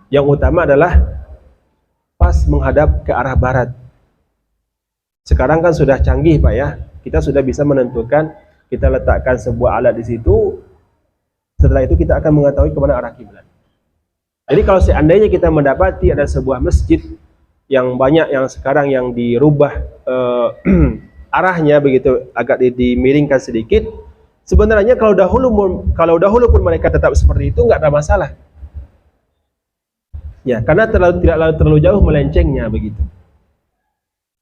Speaker 1: Yang utama adalah pas menghadap ke arah barat. Sekarang kan sudah canggih Pak ya. Kita sudah bisa menentukan, kita letakkan sebuah alat di situ. Setelah itu kita akan mengetahui kemana arah kiblat. Jadi kalau seandainya kita mendapati ada sebuah masjid yang banyak yang sekarang yang dirubah arahnya begitu, agak dimiringkan sedikit, sebenarnya kalau dahulu pun mereka tetap seperti itu nggak ada masalah. Ya, karena tidak terlalu jauh melencengnya begitu.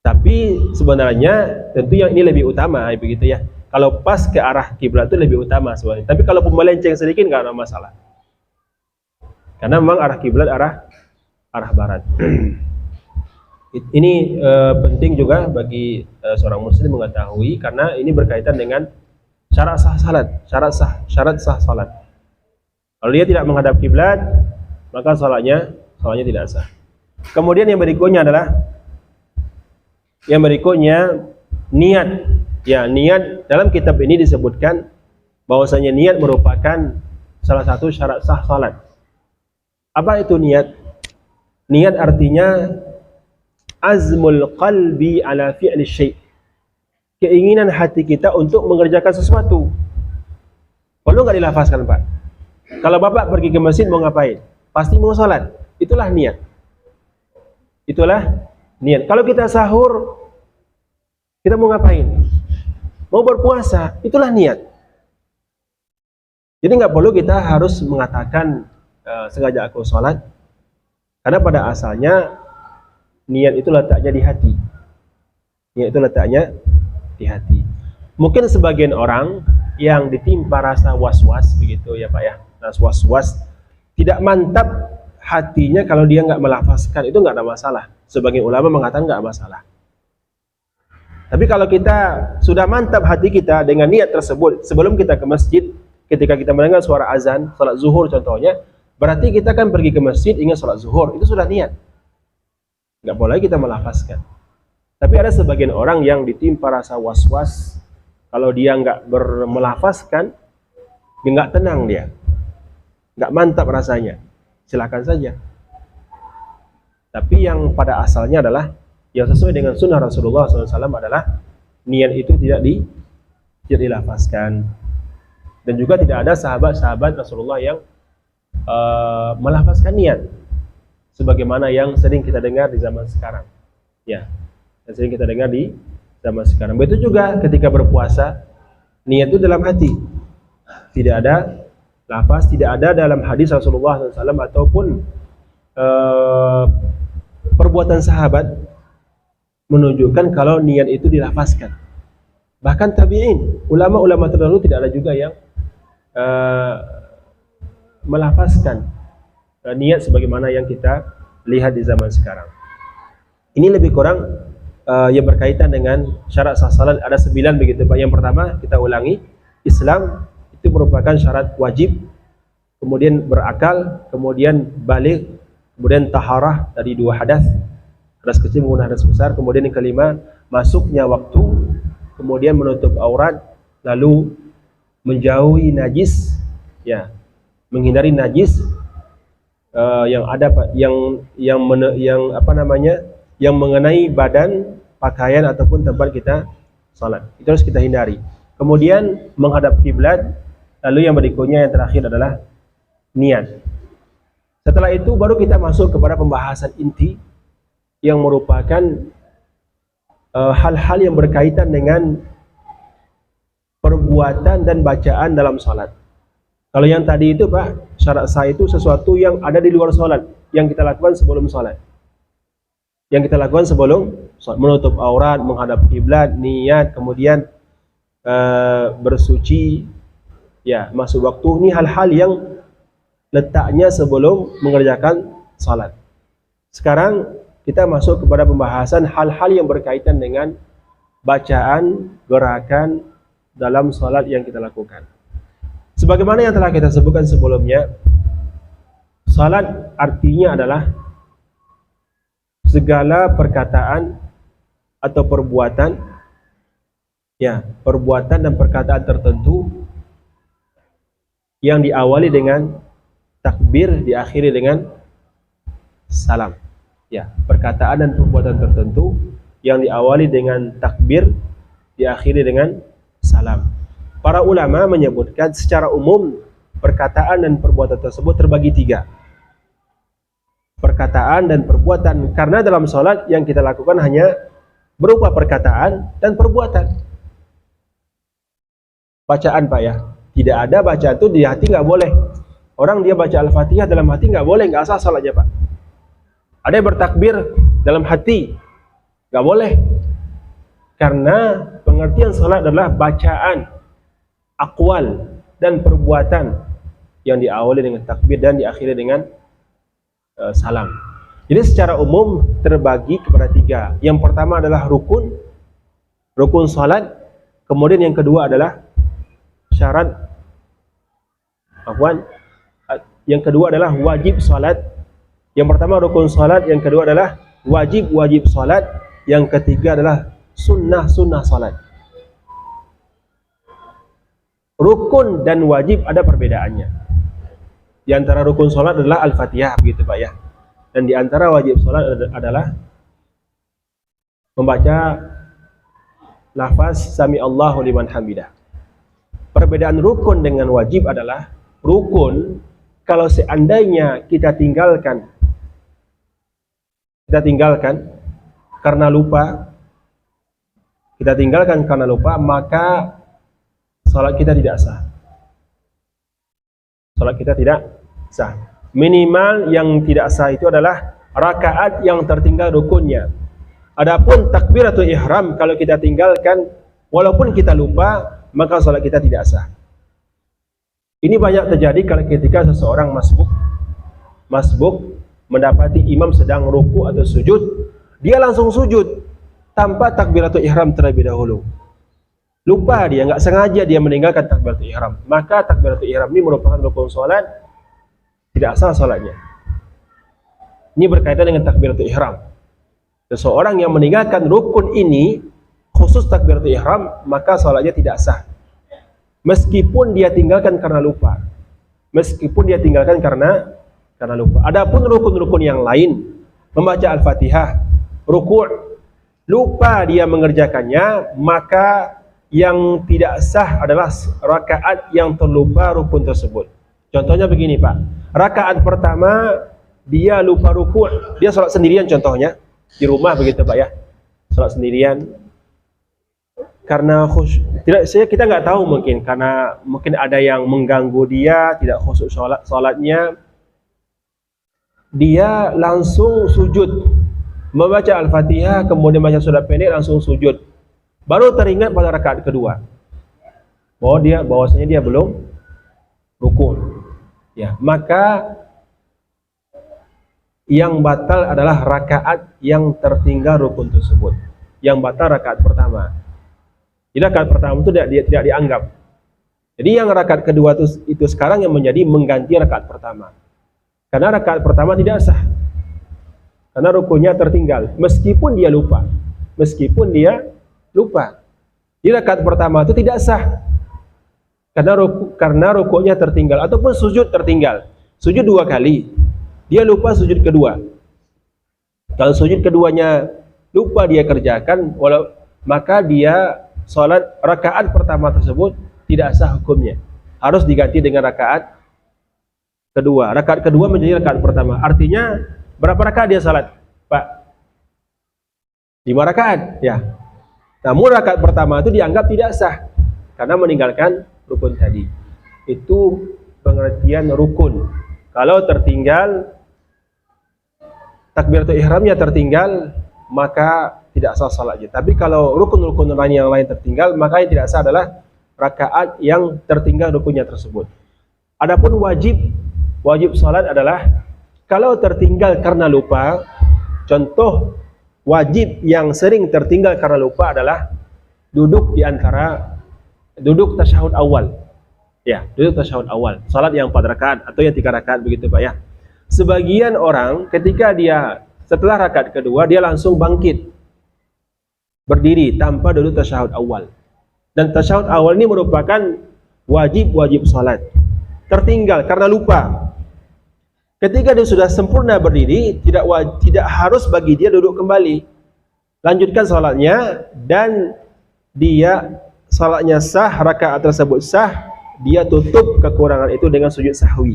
Speaker 1: Tapi sebenarnya tentu yang ini lebih utama begitu ya. Kalau pas ke arah kiblat itu lebih utama sebenarnya. Tapi kalau melenceng sedikit nggak ada masalah. Karena memang arah kiblat arah barat. Ini penting juga bagi seorang muslim mengetahui, karena ini berkaitan dengan syarat sah salat, syarat sah salat. Kalau dia tidak menghadap kiblat, maka salatnya tidak sah. Kemudian yang berikutnya adalah niat. Ya, niat dalam kitab ini disebutkan bahwasanya niat merupakan salah satu syarat sah salat. Apa itu niat? Niat artinya azmul qalbi ala fi'li syai'. Keinginan hati kita untuk mengerjakan sesuatu. Perlu nggak dilafazkan, Pak? Kalau Bapak pergi ke masjid mau ngapain? Pasti mau salat. Itulah niat. Kalau kita sahur, kita mau ngapain? Mau berpuasa, itulah niat. Jadi nggak perlu kita harus mengatakan sengaja aku sholat, karena pada asalnya niat itu letaknya di hati. Niat itu letaknya di hati. Mungkin sebagian orang yang ditimpa rasa was-was begitu ya Pak ya, rasa was-was, tidak mantap hatinya, kalau dia nggak melafazkan itu nggak ada masalah. Sebagian ulama mengatakan nggak masalah. Tapi kalau kita sudah mantap hati kita dengan niat tersebut sebelum kita ke masjid, ketika kita mendengar suara azan, salat zuhur contohnya, berarti kita kan pergi ke masjid ingin salat zuhur, itu sudah niat. Nggak boleh kita melafazkan. Tapi ada sebagian orang yang ditimpa rasa was-was, kalau dia nggak melafazkan, dia nggak tenang, dia nggak mantap rasanya. Silakan saja. Tapi yang pada asalnya adalah yang sesuai dengan sunnah Rasulullah SAW adalah niat itu tidak dilafazkan. Dan juga tidak ada sahabat-sahabat Rasulullah yang melafazkan niat sebagaimana yang sering kita dengar di zaman sekarang. Ya, yang sering kita dengar di zaman sekarang. Begitu juga ketika berpuasa, niat itu dalam hati. Tidak ada lafaz, tidak ada dalam hadis Rasulullah SAW ataupun perbuatan sahabat menunjukkan kalau niat itu dilafazkan. Bahkan tabi'in, ulama-ulama terdahulu tidak ada juga yang melafazkan niat sebagaimana yang kita lihat di zaman sekarang. Ini lebih kurang yang berkaitan dengan syarat sah salat. Ada 9 begitu Pak. Yang pertama kita ulangi, Islam itu merupakan syarat wajib, kemudian berakal, kemudian balik, kemudian taharah dari 2 hadas, hadas kecil maupun hadas besar, kemudian yang kelima masuknya waktu, kemudian menutup aurat, lalu menjauhi najis, ya, menghindari najis yang ada yang mengenai badan, pakaian ataupun tempat kita salat. Itu harus kita hindari. Kemudian menghadap kiblat, lalu yang berikutnya yang terakhir adalah niat. Setelah itu baru kita masuk kepada pembahasan inti yang merupakan hal-hal yang berkaitan dengan perbuatan dan bacaan dalam salat. Kalau yang tadi itu Pak, syarat sah itu sesuatu yang ada di luar salat, yang kita lakukan sebelum salat. Yang kita lakukan sebelum salat, menutup aurat, menghadap kiblat, niat, kemudian bersuci, ya, masuk waktu. Ini hal-hal yang letaknya sebelum mengerjakan salat. Sekarang kita masuk kepada pembahasan hal-hal yang berkaitan dengan bacaan, gerakan dalam salat yang kita lakukan. Sebagaimana yang telah kita sebutkan sebelumnya, salat artinya adalah segala perkataan atau perbuatan, ya, perbuatan dan perkataan tertentu yang diawali dengan takbir, diakhiri dengan salam. Ya, perkataan dan perbuatan tertentu yang diawali dengan takbir, diakhiri dengan salam. Para ulama menyebutkan secara umum perkataan dan perbuatan tersebut terbagi 3. Perkataan dan perbuatan, karena dalam salat yang kita lakukan hanya berupa perkataan dan perbuatan. Bacaan Pak ya, tidak ada bacaan itu di hati, nggak boleh. Orang dia baca Al-Fatihah dalam hati nggak boleh, nggak sah salatnya Pak. Ada yang bertakbir dalam hati, nggak boleh. Karena pengertian salat adalah bacaan, aqwal dan perbuatan yang diawali dengan takbir dan diakhiri dengan salam. Jadi secara umum terbagi kepada 3. Yang pertama adalah rukun salat, kemudian yang kedua adalah syarat yang kedua adalah wajib salat. Yang pertama rukun salat, yang kedua adalah wajib salat, yang ketiga adalah sunnah salat. Rukun dan wajib ada perbedaannya. Di antara rukun salat adalah Al-Fatihah, begitu Pak ya. Dan di antara wajib salat adalah membaca lafaz Sami Allahu liman hamidah. Perbedaan rukun dengan wajib adalah rukun kalau seandainya kita tinggalkan karena lupa, maka salat kita tidak sah. Salat kita tidak sah. Minimal yang tidak sah itu adalah rakaat yang tertinggal rukunnya. Adapun takbiratul ihram kalau kita tinggalkan walaupun kita lupa, maka salat kita tidak sah. Ini banyak terjadi kalau ketika seseorang masbuk mendapati imam sedang ruku atau sujud, dia langsung sujud tanpa takbiratul ihram terlebih dahulu. Lupa dia, nggak sengaja dia meninggalkan takbiratul ihram. Maka takbiratul ihram ini merupakan rukun salat, tidak sah salatnya. Ini berkaitan dengan takbiratul ihram. Seseorang yang meninggalkan rukun ini, khusus takbiratul ihram, maka salatnya tidak sah. Meskipun dia tinggalkan karena lupa. Adapun rukun-rukun yang lain, membaca Al-Fatihah, ruku', lupa dia mengerjakannya, maka yang tidak sah adalah rakaat yang terlupa rukun tersebut. Contohnya begini Pak, rakaat pertama dia lupa ruku', dia salat sendirian contohnya, di rumah begitu Pak ya, salat sendirian. Karena kita nggak tahu, mungkin ada yang mengganggu dia, tidak khusyuk salatnya, dia langsung sujud, membaca Al-Fatihah, kemudian baca surat pendek, langsung sujud. Baru teringat pada rakaat kedua bahwasanya dia belum rukun. Ya, maka yang batal adalah rakaat yang tertinggal rukun tersebut. Yang batal rakaat pertama. Jadi rakaat pertama itu tidak dianggap. Jadi yang rakaat kedua itu sekarang yang menjadi mengganti rakaat pertama. Karena rakaat pertama tidak sah. Karena rukunnya tertinggal meskipun dia lupa. Di rakaat pertama itu tidak sah. Karena rukunya tertinggal ataupun sujud tertinggal. Sujud 2 kali. Dia lupa sujud kedua. Kalau sujud keduanya lupa dia kerjakan, maka dia salat rakaat pertama tersebut tidak sah hukumnya. Harus diganti dengan rakaat kedua. Rakaat kedua menjadi rakaat pertama. Artinya berapa rakaat dia salat, Pak? 5 rakaat, ya. Namun rakaat pertama itu dianggap tidak sah karena meninggalkan rukun tadi. Itu pengertian rukun. Kalau tertinggal takbiratul ihramnya tertinggal, maka tidak sah salatnya. Tapi kalau rukun-rukun yang lain tertinggal, maka yang tidak sah adalah rakaat yang tertinggal rukunnya tersebut. Adapun wajib salat adalah kalau tertinggal karena lupa. Contoh wajib yang sering tertinggal karena lupa adalah duduk tasyahud awal. Ya, duduk tasyahud awal. Salat yang 4 rakaat atau yang 3 rakaat begitu Pak ya. Sebagian orang ketika dia setelah rakaat kedua dia langsung bangkit berdiri tanpa duduk tasyahud awal. Dan tasyahud awal ini merupakan wajib salat. Tertinggal karena lupa. Ketika dia sudah sempurna berdiri, tidak harus bagi dia duduk kembali. Lanjutkan salatnya dan dia salatnya sah, rakaat tersebut sah, dia tutup kekurangan itu dengan sujud sahwi.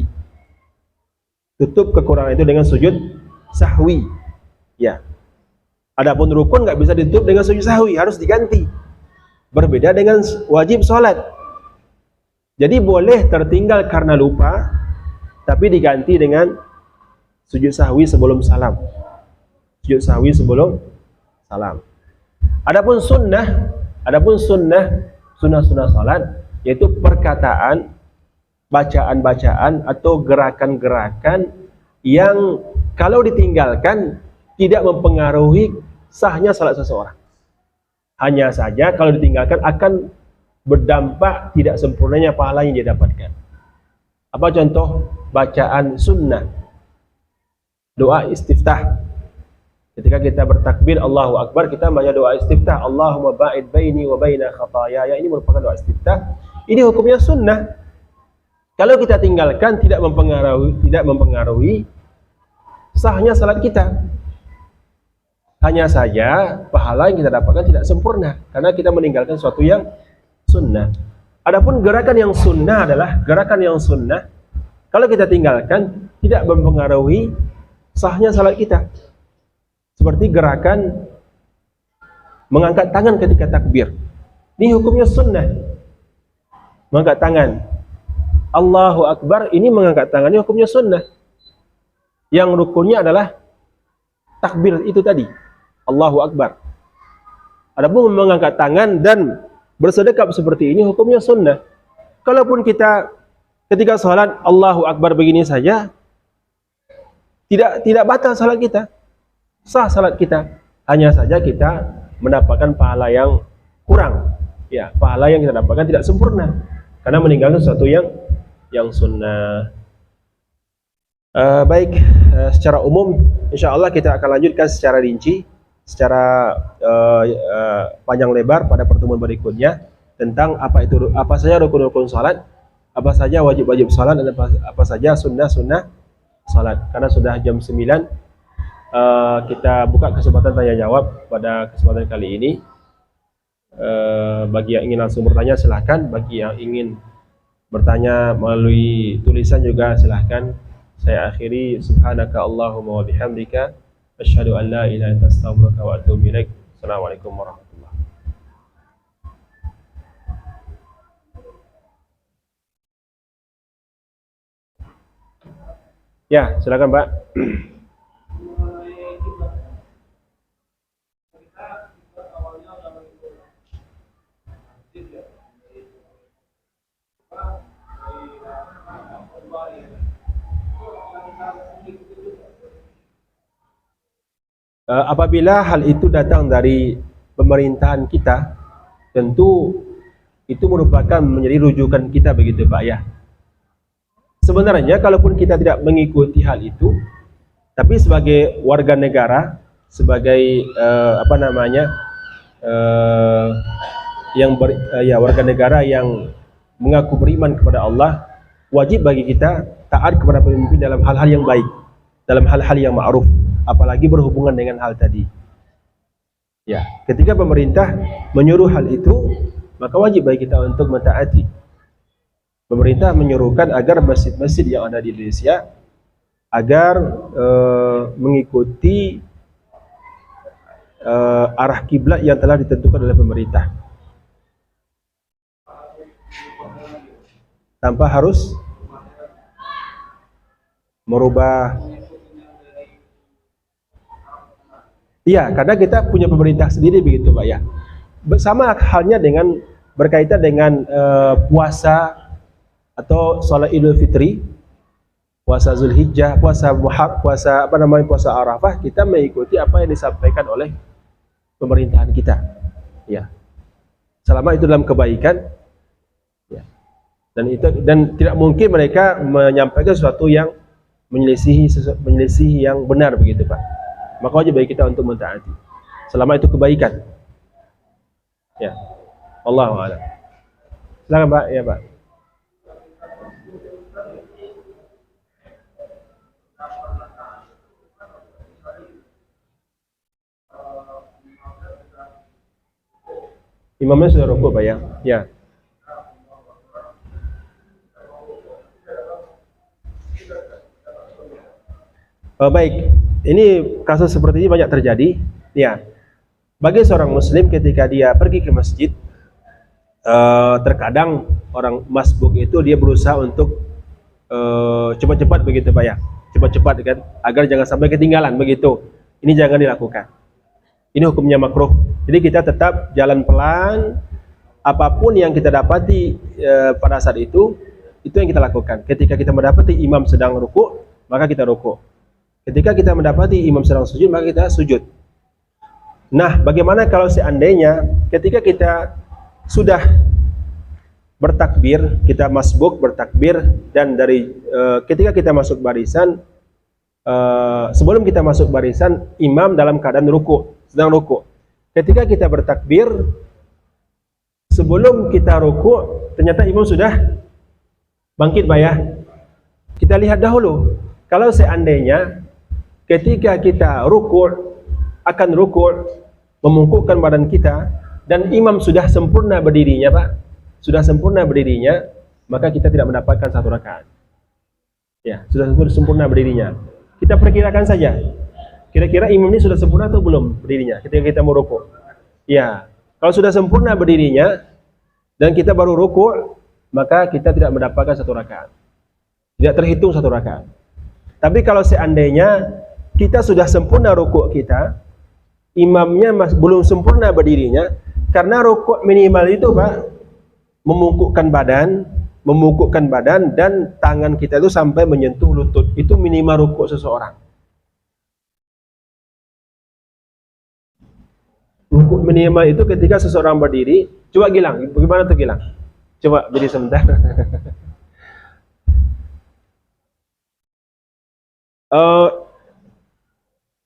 Speaker 1: Ya. Adapun rukun nggak bisa ditutup dengan sujud sahwi, harus diganti. Berbeda dengan wajib salat. Jadi boleh tertinggal karena lupa, tapi diganti dengan sujud sahwi sebelum salam. Adapun sunnah salat, yaitu perkataan, bacaan-bacaan atau gerakan-gerakan yang kalau ditinggalkan tidak mempengaruhi sahnya salat seseorang. Hanya saja kalau ditinggalkan akan berdampak tidak sempurnanya pahala yang dia dapatkan. Apa contoh? Bacaan sunnah, doa istiftah. Ketika kita bertakbir Allahu Akbar, kita baca doa istiftah, Allahumma ba'id baini wa baina khataaya. Ini merupakan doa istiftah. Ini hukumnya sunnah. Kalau kita tinggalkan tidak mempengaruhi sahnya salat kita. Hanya saja pahala yang kita dapatkan tidak sempurna karena kita meninggalkan sesuatu yang sunnah. Adapun gerakan yang sunnah adalah gerakan yang sunnah. Kalau kita tinggalkan tidak mempengaruhi sahnya salat kita. Seperti gerakan mengangkat tangan ketika takbir. Ini hukumnya sunnah. Mengangkat tangan. Allahu Akbar, ini mengangkat tangan, ini hukumnya sunnah. Yang rukunnya adalah takbir itu tadi. Allahu Akbar. Adapun mengangkat tangan dan bersedekap seperti ini hukumnya sunnah. Kalaupun kita ketika salat Allahu Akbar begini saja, tidak batal salat kita. Sah salat kita. Hanya saja kita mendapatkan pahala yang kurang. Ya, pahala yang kita dapatkan tidak sempurna karena meninggalkan sesuatu yang sunnah. Baik, secara umum insyaallah kita akan lanjutkan secara rinci, secara panjang lebar pada pertemuan berikutnya tentang apa saja rukun-rukun salat, apa saja wajib-wajib salat dan apa saja sunnah-sunnah salat. Karena sudah jam 9, kita buka kesempatan tanya jawab pada kesempatan kali ini. Bagi yang ingin langsung bertanya silahkan, bagi yang ingin bertanya melalui tulisan juga silahkan. Saya akhiri, subhanaka Allahumma wa bihamdika asyhadu an la ilaha illa anta astaghfiruka wa atubu ilaik. Assalamualaikum warahmatullahi wabarakatuh. Ya, silakan Pak. Apabila hal itu datang dari pemerintahan kita, tentu itu merupakan menjadi rujukan kita begitu Pak ya. Sebenarnya kalaupun kita tidak mengikuti hal itu, tapi sebagai warga negara, sebagai warga negara yang mengaku beriman kepada Allah, wajib bagi kita taat kepada pemimpin dalam hal-hal yang baik, dalam hal-hal yang ma'ruf, apalagi berhubungan dengan hal tadi. Ya, ketika pemerintah menyuruh hal itu, maka wajib bagi kita untuk mentaati. Pemerintah menyuruhkan agar masjid-masjid yang ada di Indonesia agar mengikuti arah kiblat yang telah ditentukan oleh pemerintah, tanpa harus merubah. Iya, karena kita punya pemerintah sendiri begitu Pak ya. Sama halnya dengan berkaitan dengan puasa atau sholat Idul Fitri, puasa Zulhijjah, puasa Arafah, kita mengikuti apa yang disampaikan oleh pemerintahan kita. Ya. Selama itu dalam kebaikan, ya. Dan tidak mungkin mereka menyampaikan sesuatu yang menyelisihi yang benar begitu Pak. Maka wajib bagi kita untuk mentaati selama itu kebaikan. Ya. Allahu a'lam. Silakan Pak, ya Pak. Imamnya sudah rukuk Pak ya? Ya. Baik, ini kasus seperti ini banyak terjadi. Ya, bagi seorang Muslim ketika dia pergi ke masjid, terkadang orang masbuk itu dia berusaha untuk cepat-cepat begitu Pak ya, cepat-cepat kan, agar jangan sampai ketinggalan begitu. Ini jangan dilakukan. Ini hukumnya makruh. Jadi kita tetap jalan pelan. Apapun yang kita dapati pada saat itu yang kita lakukan. Ketika kita mendapati imam sedang rukuk, maka kita rukuk. Ketika kita mendapati imam sedang sujud, maka kita sujud. Nah, bagaimana kalau seandainya ketika kita sudah bertakbir, kita masbuk bertakbir, dan dari ketika kita masuk barisan, sebelum kita masuk barisan, imam dalam keadaan ruku, sedang ruku. Ketika kita bertakbir, sebelum kita ruku, ternyata imam sudah bangkit, Pak ya. Kita lihat dahulu, kalau seandainya ketika kita ruku, akan ruku, memungkukkan badan kita, dan imam sudah sempurna berdirinya, Pak, sudah sempurna berdirinya, maka kita tidak mendapatkan satu rakaat. Ya, sudah sempurna berdirinya. Kita perkirakan saja, kira-kira imam ini sudah sempurna atau belum berdirinya ketika kita mau ruku. Ya, kalau sudah sempurna berdirinya dan kita baru ruku, maka kita tidak mendapatkan satu rakaat. Tidak terhitung satu rakaat. Tapi kalau seandainya kita sudah sempurna ruku kita, imamnya belum sempurna berdirinya, karena rukuk minimal itu, Pak, memungkukkan badan dan tangan kita itu sampai menyentuh lutut. Itu minimal rukuk seseorang. Rukuk minimal itu ketika seseorang berdiri. Coba Gilang, bagaimana tuh Gilang? Coba berdiri sebentar.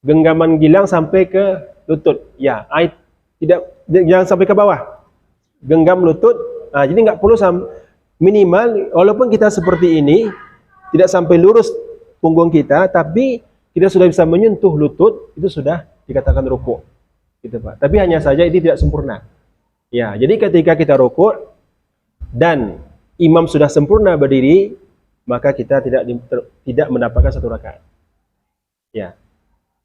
Speaker 1: Genggaman Gilang sampai ke lutut. Ya, tidak, jangan sampai ke bawah. Genggam lutut. Nah, jadi nggak perlu minimal, walaupun kita seperti ini, tidak sampai lurus punggung kita, tapi kita sudah bisa menyentuh lutut, itu sudah dikatakan ruku. Gitu, Pak. Tapi hanya saja ini tidak sempurna. Ya, jadi ketika kita ruku dan imam sudah sempurna berdiri, maka kita tidak mendapatkan satu rakaat. Ya.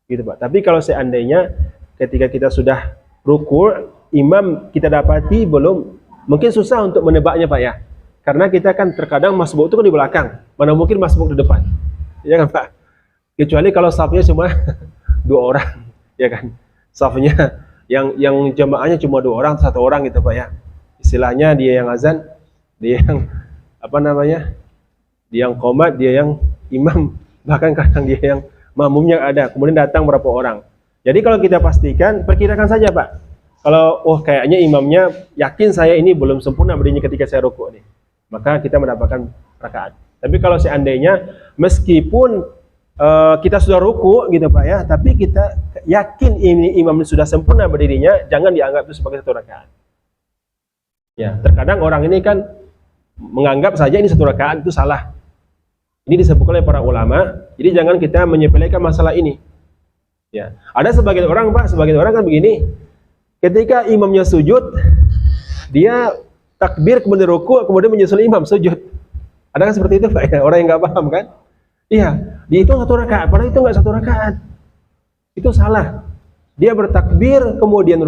Speaker 1: Gitu, Pak. Tapi kalau seandainya ketika kita sudah ruku, imam kita dapati belum, mungkin susah untuk menebaknya, Pak ya. Karena kita kan terkadang masbuk itu kan di belakang, mana mungkin masbuk di depan. Ya kan, Pak? Kecuali kalau safnya cuma 2 orang, ya kan. Safnya yang jamaahnya cuma 2 orang, 1 orang gitu, Pak ya. Istilahnya dia yang azan, dia yang dia yang qomat, dia yang imam, bahkan kadang dia yang makmumnya ada, kemudian datang berapa orang. Jadi kalau kita pastikan, perkirakan saja, Pak. Kalau kayaknya imamnya yakin saya ini belum sempurna berdirinya ketika saya rukuk nih, maka kita mendapatkan rakaat. Tapi kalau seandainya meskipun kita sudah rukuk gitu, Pak ya, tapi kita yakin ini imam sudah sempurna berdirinya, jangan dianggap itu sebagai satu rakaat. Ya, terkadang orang ini kan menganggap saja ini satu rakaat, itu salah. Ini disebutkan oleh para ulama, jadi jangan kita menyepelekan masalah ini. Ya, ada sebagian orang, Pak, sebagian orang kan begini, ketika imamnya sujud, dia takbir kemudian ruku, kemudian menyusul imam sujud. Ada kan seperti itu, Pak? Ya, orang yang nggak paham kan? Iya, dihitung satu rakaat, padahal itu nggak satu rakaat. Itu salah. Dia bertakbir kemudian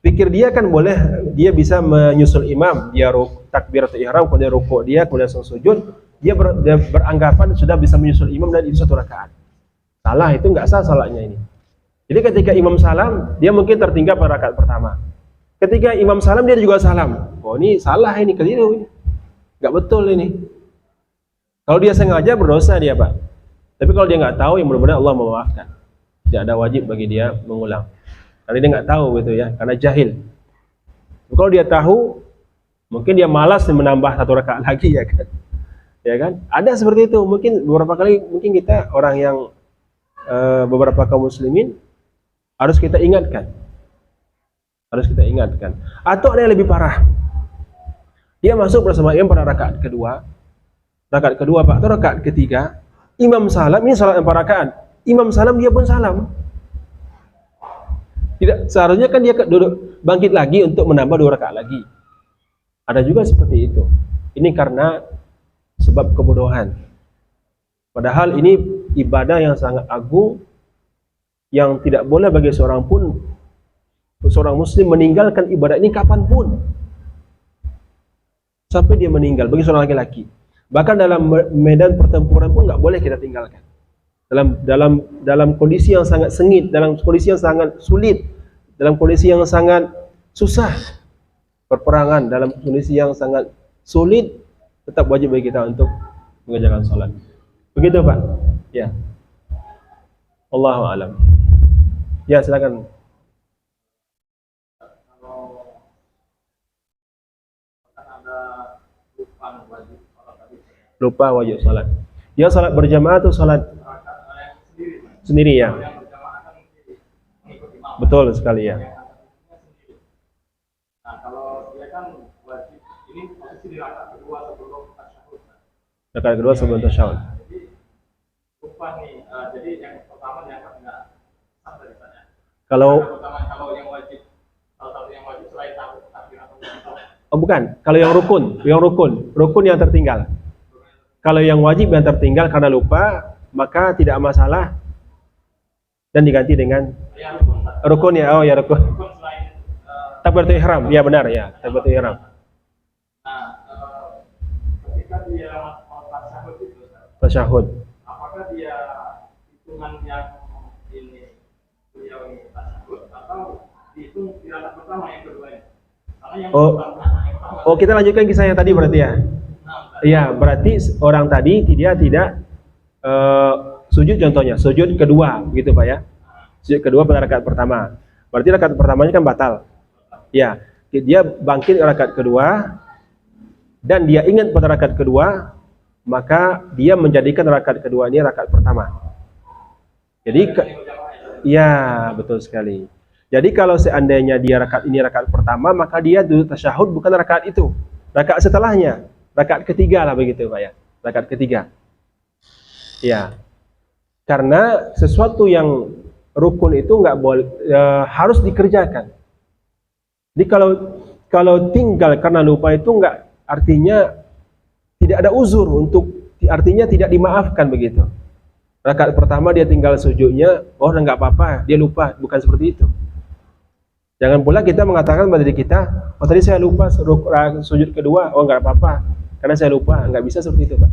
Speaker 1: pikir dia kan boleh, dia bisa menyusul imam, dia takbir atau ihram, kemudian ruku dia, kemudian sujud. Dia beranggapan sudah bisa menyusul imam dan itu satu rakaat. Salah, itu nggak sah salahnya ini. Jadi ketika imam salam, dia mungkin tertinggal pada rakaat pertama. Ketika imam salam, dia juga salam. Oh, ini salah, ini keliru, ini nggak betul ini. Kalau dia sengaja berdosa dia, Pak. Tapi kalau dia nggak tahu, ya mudah-mudahan Allah memaafkan. Tidak ada wajib bagi dia mengulang. Karena dia nggak tahu gitu ya, karena jahil. Kalau dia tahu, mungkin dia malas menambah satu rakaat lagi, ya kan? Ya kan? Ada seperti itu. Mungkin beberapa kali mungkin kita orang yang beberapa kaum muslimin harus kita ingatkan. Harus kita ingatkan. Atau ada yang lebih parah. Dia masuk bersama imam pada rakaat kedua. Rakaat kedua, Pak, atau rakaat ketiga. Imam salam, ini salat 4 rakaat. Imam salam, dia pun salam. Tidak, seharusnya kan dia duduk bangkit lagi untuk menambah 2 rakaat lagi. Ada juga seperti itu. Ini karena sebab kebodohan. Padahal ini ibadah yang sangat agung, yang tidak boleh bagi seorang muslim meninggalkan ibadah ini kapanpun sampai dia meninggal, bagi seorang laki-laki. Bahkan dalam medan pertempuran pun nggak boleh kita tinggalkan. Dalam kondisi yang sangat sengit, dalam kondisi yang sangat sulit, dalam kondisi yang sangat susah, perperangan dalam kondisi yang sangat sulit, tetap wajib bagi kita untuk mengerjakan sholat. Begitu, Pak? Ya. Allahu a'lam. Ya, silakan.
Speaker 2: Kalau ada
Speaker 1: Lupa wajib sholat. Dia sholat berjamaah atau sholat sendiri ya? Betul sekali ya.
Speaker 2: Nah, kalau dia kan wajib ini posisi di rakaat kedua sebelum tasyahud.
Speaker 1: Rakaat kedua sebelum tasyahud.
Speaker 2: Jadi lupa nih. Jadi yang pertama dianggap enggak sah daripadanya.
Speaker 1: Kalau
Speaker 2: yang wajib, salah satu yang wajib selain takbir atau
Speaker 1: oh bukan, kalau yang rukun yang tertinggal. Kalau yang wajib yang tertinggal karena lupa, maka tidak masalah dan diganti dengan rukun ya. Oh ya rukun. Takbiratul ihram, ya benar ya, takbiratul ihram.
Speaker 2: Nah, ketika dia mau tasyahud itu,
Speaker 1: Tasyahud.
Speaker 2: apakah dia hitungan yang ini beliau ini tasyahud atau dihitung di rakaat pertama yang kedua ini? Karena yang pertama,
Speaker 1: kita lanjutkan kisah yang tadi berarti ya. Iya, berarti orang tadi dia tidak sujud contohnya, sujud kedua begitu Pak ya. Sujud kedua pada rakaat pertama. Berarti rakaat pertamanya kan batal. Ya, dia bangkit rakaat kedua dan dia ingat pada rakaat kedua, maka dia menjadikan rakaat kedua ini rakaat pertama. Jadi ya, betul sekali. Jadi kalau seandainya dia rakaat ini rakaat pertama, maka dia duduk tasyahud bukan rakaat itu. Rakaat setelahnya, rakaat ketiga lah begitu Pak ya. Rakaat ketiga. Ya. Karena sesuatu yang rukun itu nggak boleh harus dikerjakan. Jadi kalau tinggal karena lupa itu nggak artinya tidak ada uzur artinya tidak dimaafkan begitu. Rakaat pertama dia tinggal sujudnya, oh nggak apa-apa, dia lupa, bukan seperti itu. Jangan pula kita mengatakan pada diri kita, oh tadi saya lupa sujud kedua, oh nggak apa-apa, karena saya lupa, nggak bisa seperti itu Pak.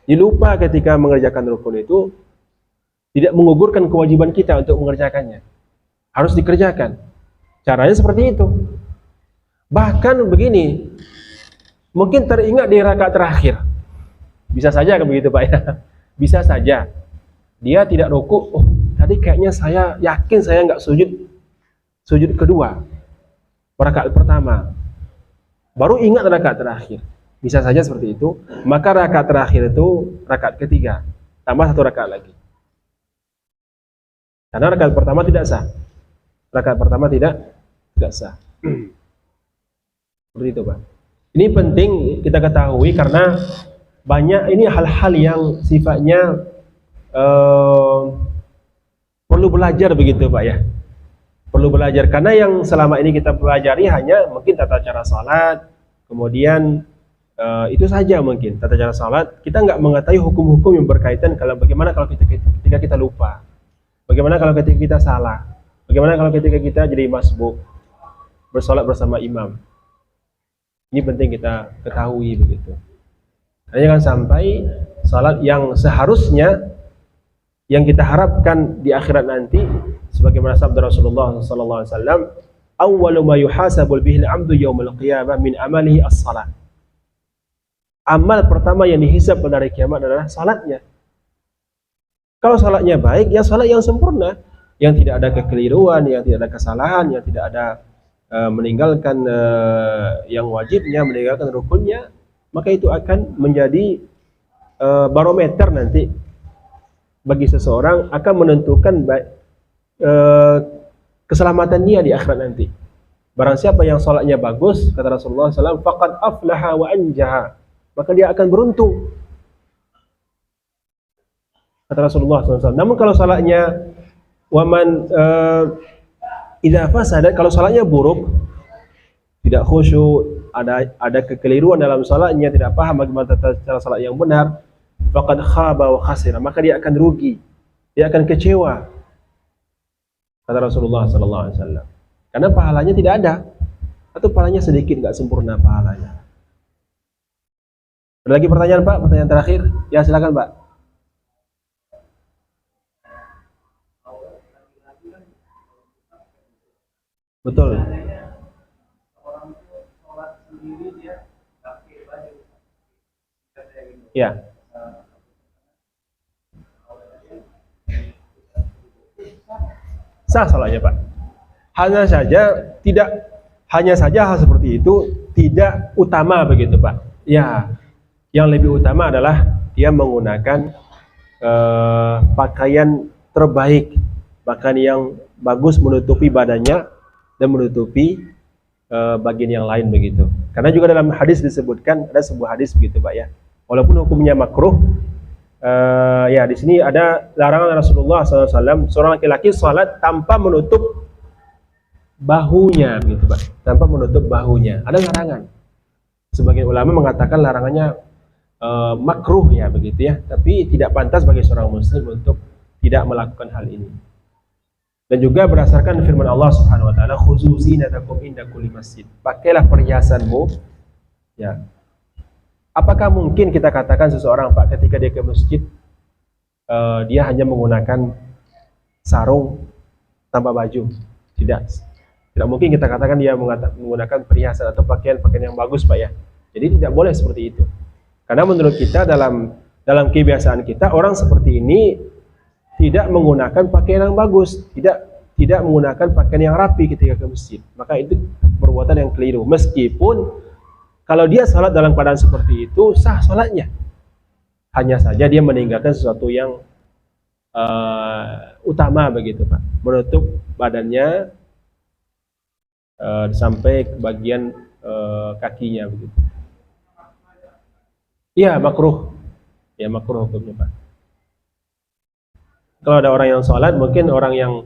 Speaker 1: Dilupa ketika mengerjakan rukun itu tidak menggugurkan kewajiban kita untuk mengerjakannya. Harus dikerjakan. Caranya seperti itu. Bahkan begini, mungkin teringat di rakaat terakhir. Bisa saja kan begitu Pak ya. Bisa saja. Dia tidak ruku, oh tadi kayaknya saya yakin saya nggak sujud kedua. Rakaat pertama. Baru ingat rakaat terakhir. Bisa saja seperti itu. Maka rakaat terakhir itu rakaat ketiga. Tambah satu rakaat lagi. Karena rakaat pertama tidak sah. Rakaat pertama tidak sah. Seperti itu Pak. Ini penting kita ketahui karena banyak ini hal-hal yang sifatnya perlu belajar begitu Pak ya. Perlu belajar karena yang selama ini kita pelajari hanya mungkin tata cara salat, kemudian itu saja mungkin tata cara salat. Kita nggak mengetahui hukum-hukum yang berkaitan bagaimana kalau ketika kita lupa, bagaimana kalau ketika kita salah, bagaimana kalau ketika kita jadi masbuk, bersolat bersama imam. Ini penting kita ketahui begitu. Karena jangan sampai salat yang seharusnya yang kita harapkan di akhirat nanti, sebagaimana sabda Rasulullah SAW, awwalu ma yuhasabul bihil abdu yaumil qiyamah min amalihi as-salat. Amal pertama yang dihisab pada hari kiamat adalah salatnya. Kalau salatnya baik, ya salat yang sempurna, yang tidak ada kekeliruan, yang tidak ada kesalahan, yang tidak ada meninggalkan yang wajibnya, meninggalkan rukunnya, maka itu akan menjadi barometer nanti bagi seseorang, akan menentukan keselamatan dia di akhirat nanti. Barang siapa yang salatnya bagus, kata Rasulullah SAW, faqad aflaha wa anjaha, maka dia akan beruntung, kata Rasulullah SAW. Namun kalau salatnya waman idza fasadat, kalau salatnya buruk, tidak khusyuk, ada kekeliruan dalam salatnya, tidak paham bagaimana cara salat yang benar, faqad khaba wa khasira, maka dia akan rugi, dia akan kecewa, kata Rasulullah SAW. Karena pahalanya tidak ada, atau pahalanya sedikit, nggak sempurna pahalanya. Ada lagi pertanyaan Pak? Pertanyaan terakhir? Ya silakan Pak. Betul. Ya. Sah salatnya Pak. Hanya saja hal seperti itu tidak utama begitu Pak. Ya. yang lebih utama adalah dia menggunakan pakaian terbaik, pakaian yang bagus menutupi badannya dan menutupi bagian yang lain begitu. Karena juga dalam hadis disebutkan, ada sebuah hadis begitu Pak ya, walaupun hukumnya makruh, ya di sini ada larangan Rasulullah SAW, seorang laki-laki sholat tanpa menutup bahunya begitu Pak, tanpa menutup bahunya. Ada larangan. Sebagian ulama mengatakan larangannya makruh ya begitu ya, tapi tidak pantas bagi seorang muslim untuk tidak melakukan hal ini. Dan juga berdasarkan firman Allah Subhanahu wa taala, khuzu zinatakum inda kulli masjid. Pakailah perhiasanmu ya. Apakah mungkin kita katakan seseorang Pak ketika dia ke masjid dia hanya menggunakan sarung tanpa baju? Tidak. Tidak mungkin kita katakan dia menggunakan perhiasan atau pakaian-pakaian yang bagus Pak ya. Jadi tidak boleh seperti itu. Karena menurut kita dalam kebiasaan kita, orang seperti ini tidak menggunakan pakaian yang bagus, tidak menggunakan pakaian yang rapi ketika ke masjid. Maka itu perbuatan yang keliru. Meskipun kalau dia salat dalam keadaan seperti itu, sah salatnya. Hanya saja dia meninggalkan sesuatu yang utama begitu Pak. Menutup badannya sampai ke bagian kakinya begitu. Iya makruh, ya makruh hukumnya Pak. Kalau ada orang yang sholat, mungkin orang yang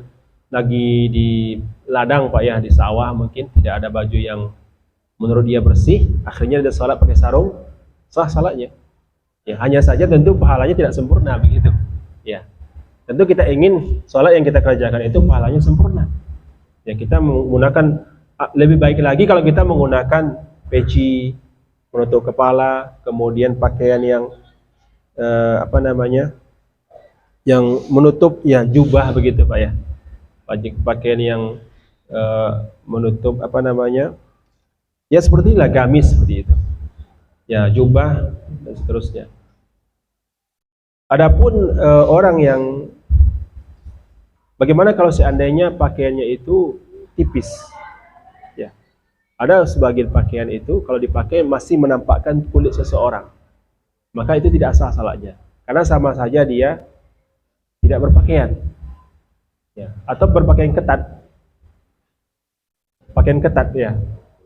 Speaker 1: lagi di ladang Pak ya, di sawah mungkin tidak ada baju yang menurut dia bersih, akhirnya dia sholat pakai sarung, sah salatnya. Ya hanya saja tentu pahalanya tidak sempurna begitu. Ya tentu kita ingin sholat yang kita kerjakan itu pahalanya sempurna. Ya kita menggunakan, lebih baik lagi kalau kita menggunakan peci menutup kepala, kemudian pakaian yang yang menutup ya jubah begitu Pak ya, pakaian yang menutup ya seperti inilah, gamis seperti itu ya, jubah dan seterusnya. Adapun orang yang bagaimana kalau seandainya pakaiannya itu tipis ya, ada sebagian pakaian itu kalau dipakai masih menampakkan kulit seseorang, maka itu tidak sah salatnya, karena sama saja dia tidak berpakaian ya, atau berpakaian ketat, pakaian ketat ya.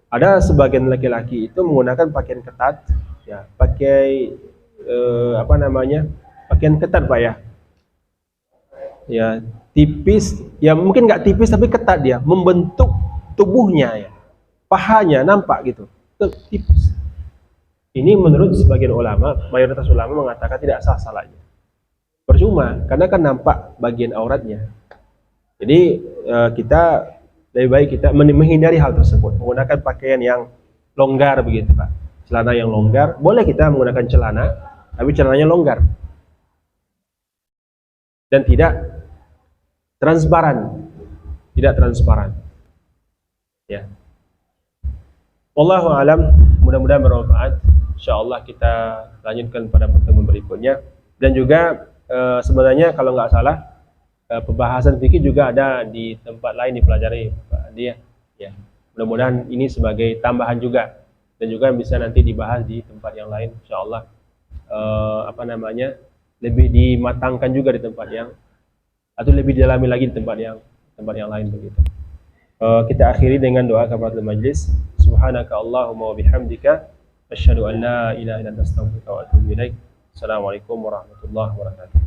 Speaker 1: Ada sebagian laki-laki itu menggunakan pakaian ketat ya, pakai pakaian ketat Pak ya, ya tipis ya, mungkin nggak tipis tapi ketat, dia membentuk tubuhnya ya, pahanya nampak gitu, tipis. Ini menurut sebagian ulama, mayoritas ulama mengatakan tidak sah salatnya. Percuma, karena kan nampak bagian auratnya. Jadi kita lebih baik kita menghindari hal tersebut, menggunakan pakaian yang longgar begitu Pak, celana yang longgar. Boleh kita menggunakan celana, tapi celananya longgar dan tidak transparan, ya. Wallahu alam, mudah-mudahan bermanfaat. Insyaallah kita lanjutkan pada pertemuan berikutnya. Dan juga sebenarnya kalau nggak salah pembahasan fikih juga ada di tempat lain dipelajari Pak dia ya. Mudah-mudahan ini sebagai tambahan juga, dan juga bisa nanti dibahas di tempat yang lain insyaallah, lebih dimatangkan juga di tempat yang, atau lebih didalami lagi di tempat yang lain begitu. Kita akhiri dengan doa kafaratul majlis. Subhanaka Allahumma wa bihamdika asyhadu an la ilaha illa anta astaghfiruka wa atubu ilaik. Assalamualaikum warahmatullahi wabarakatuh.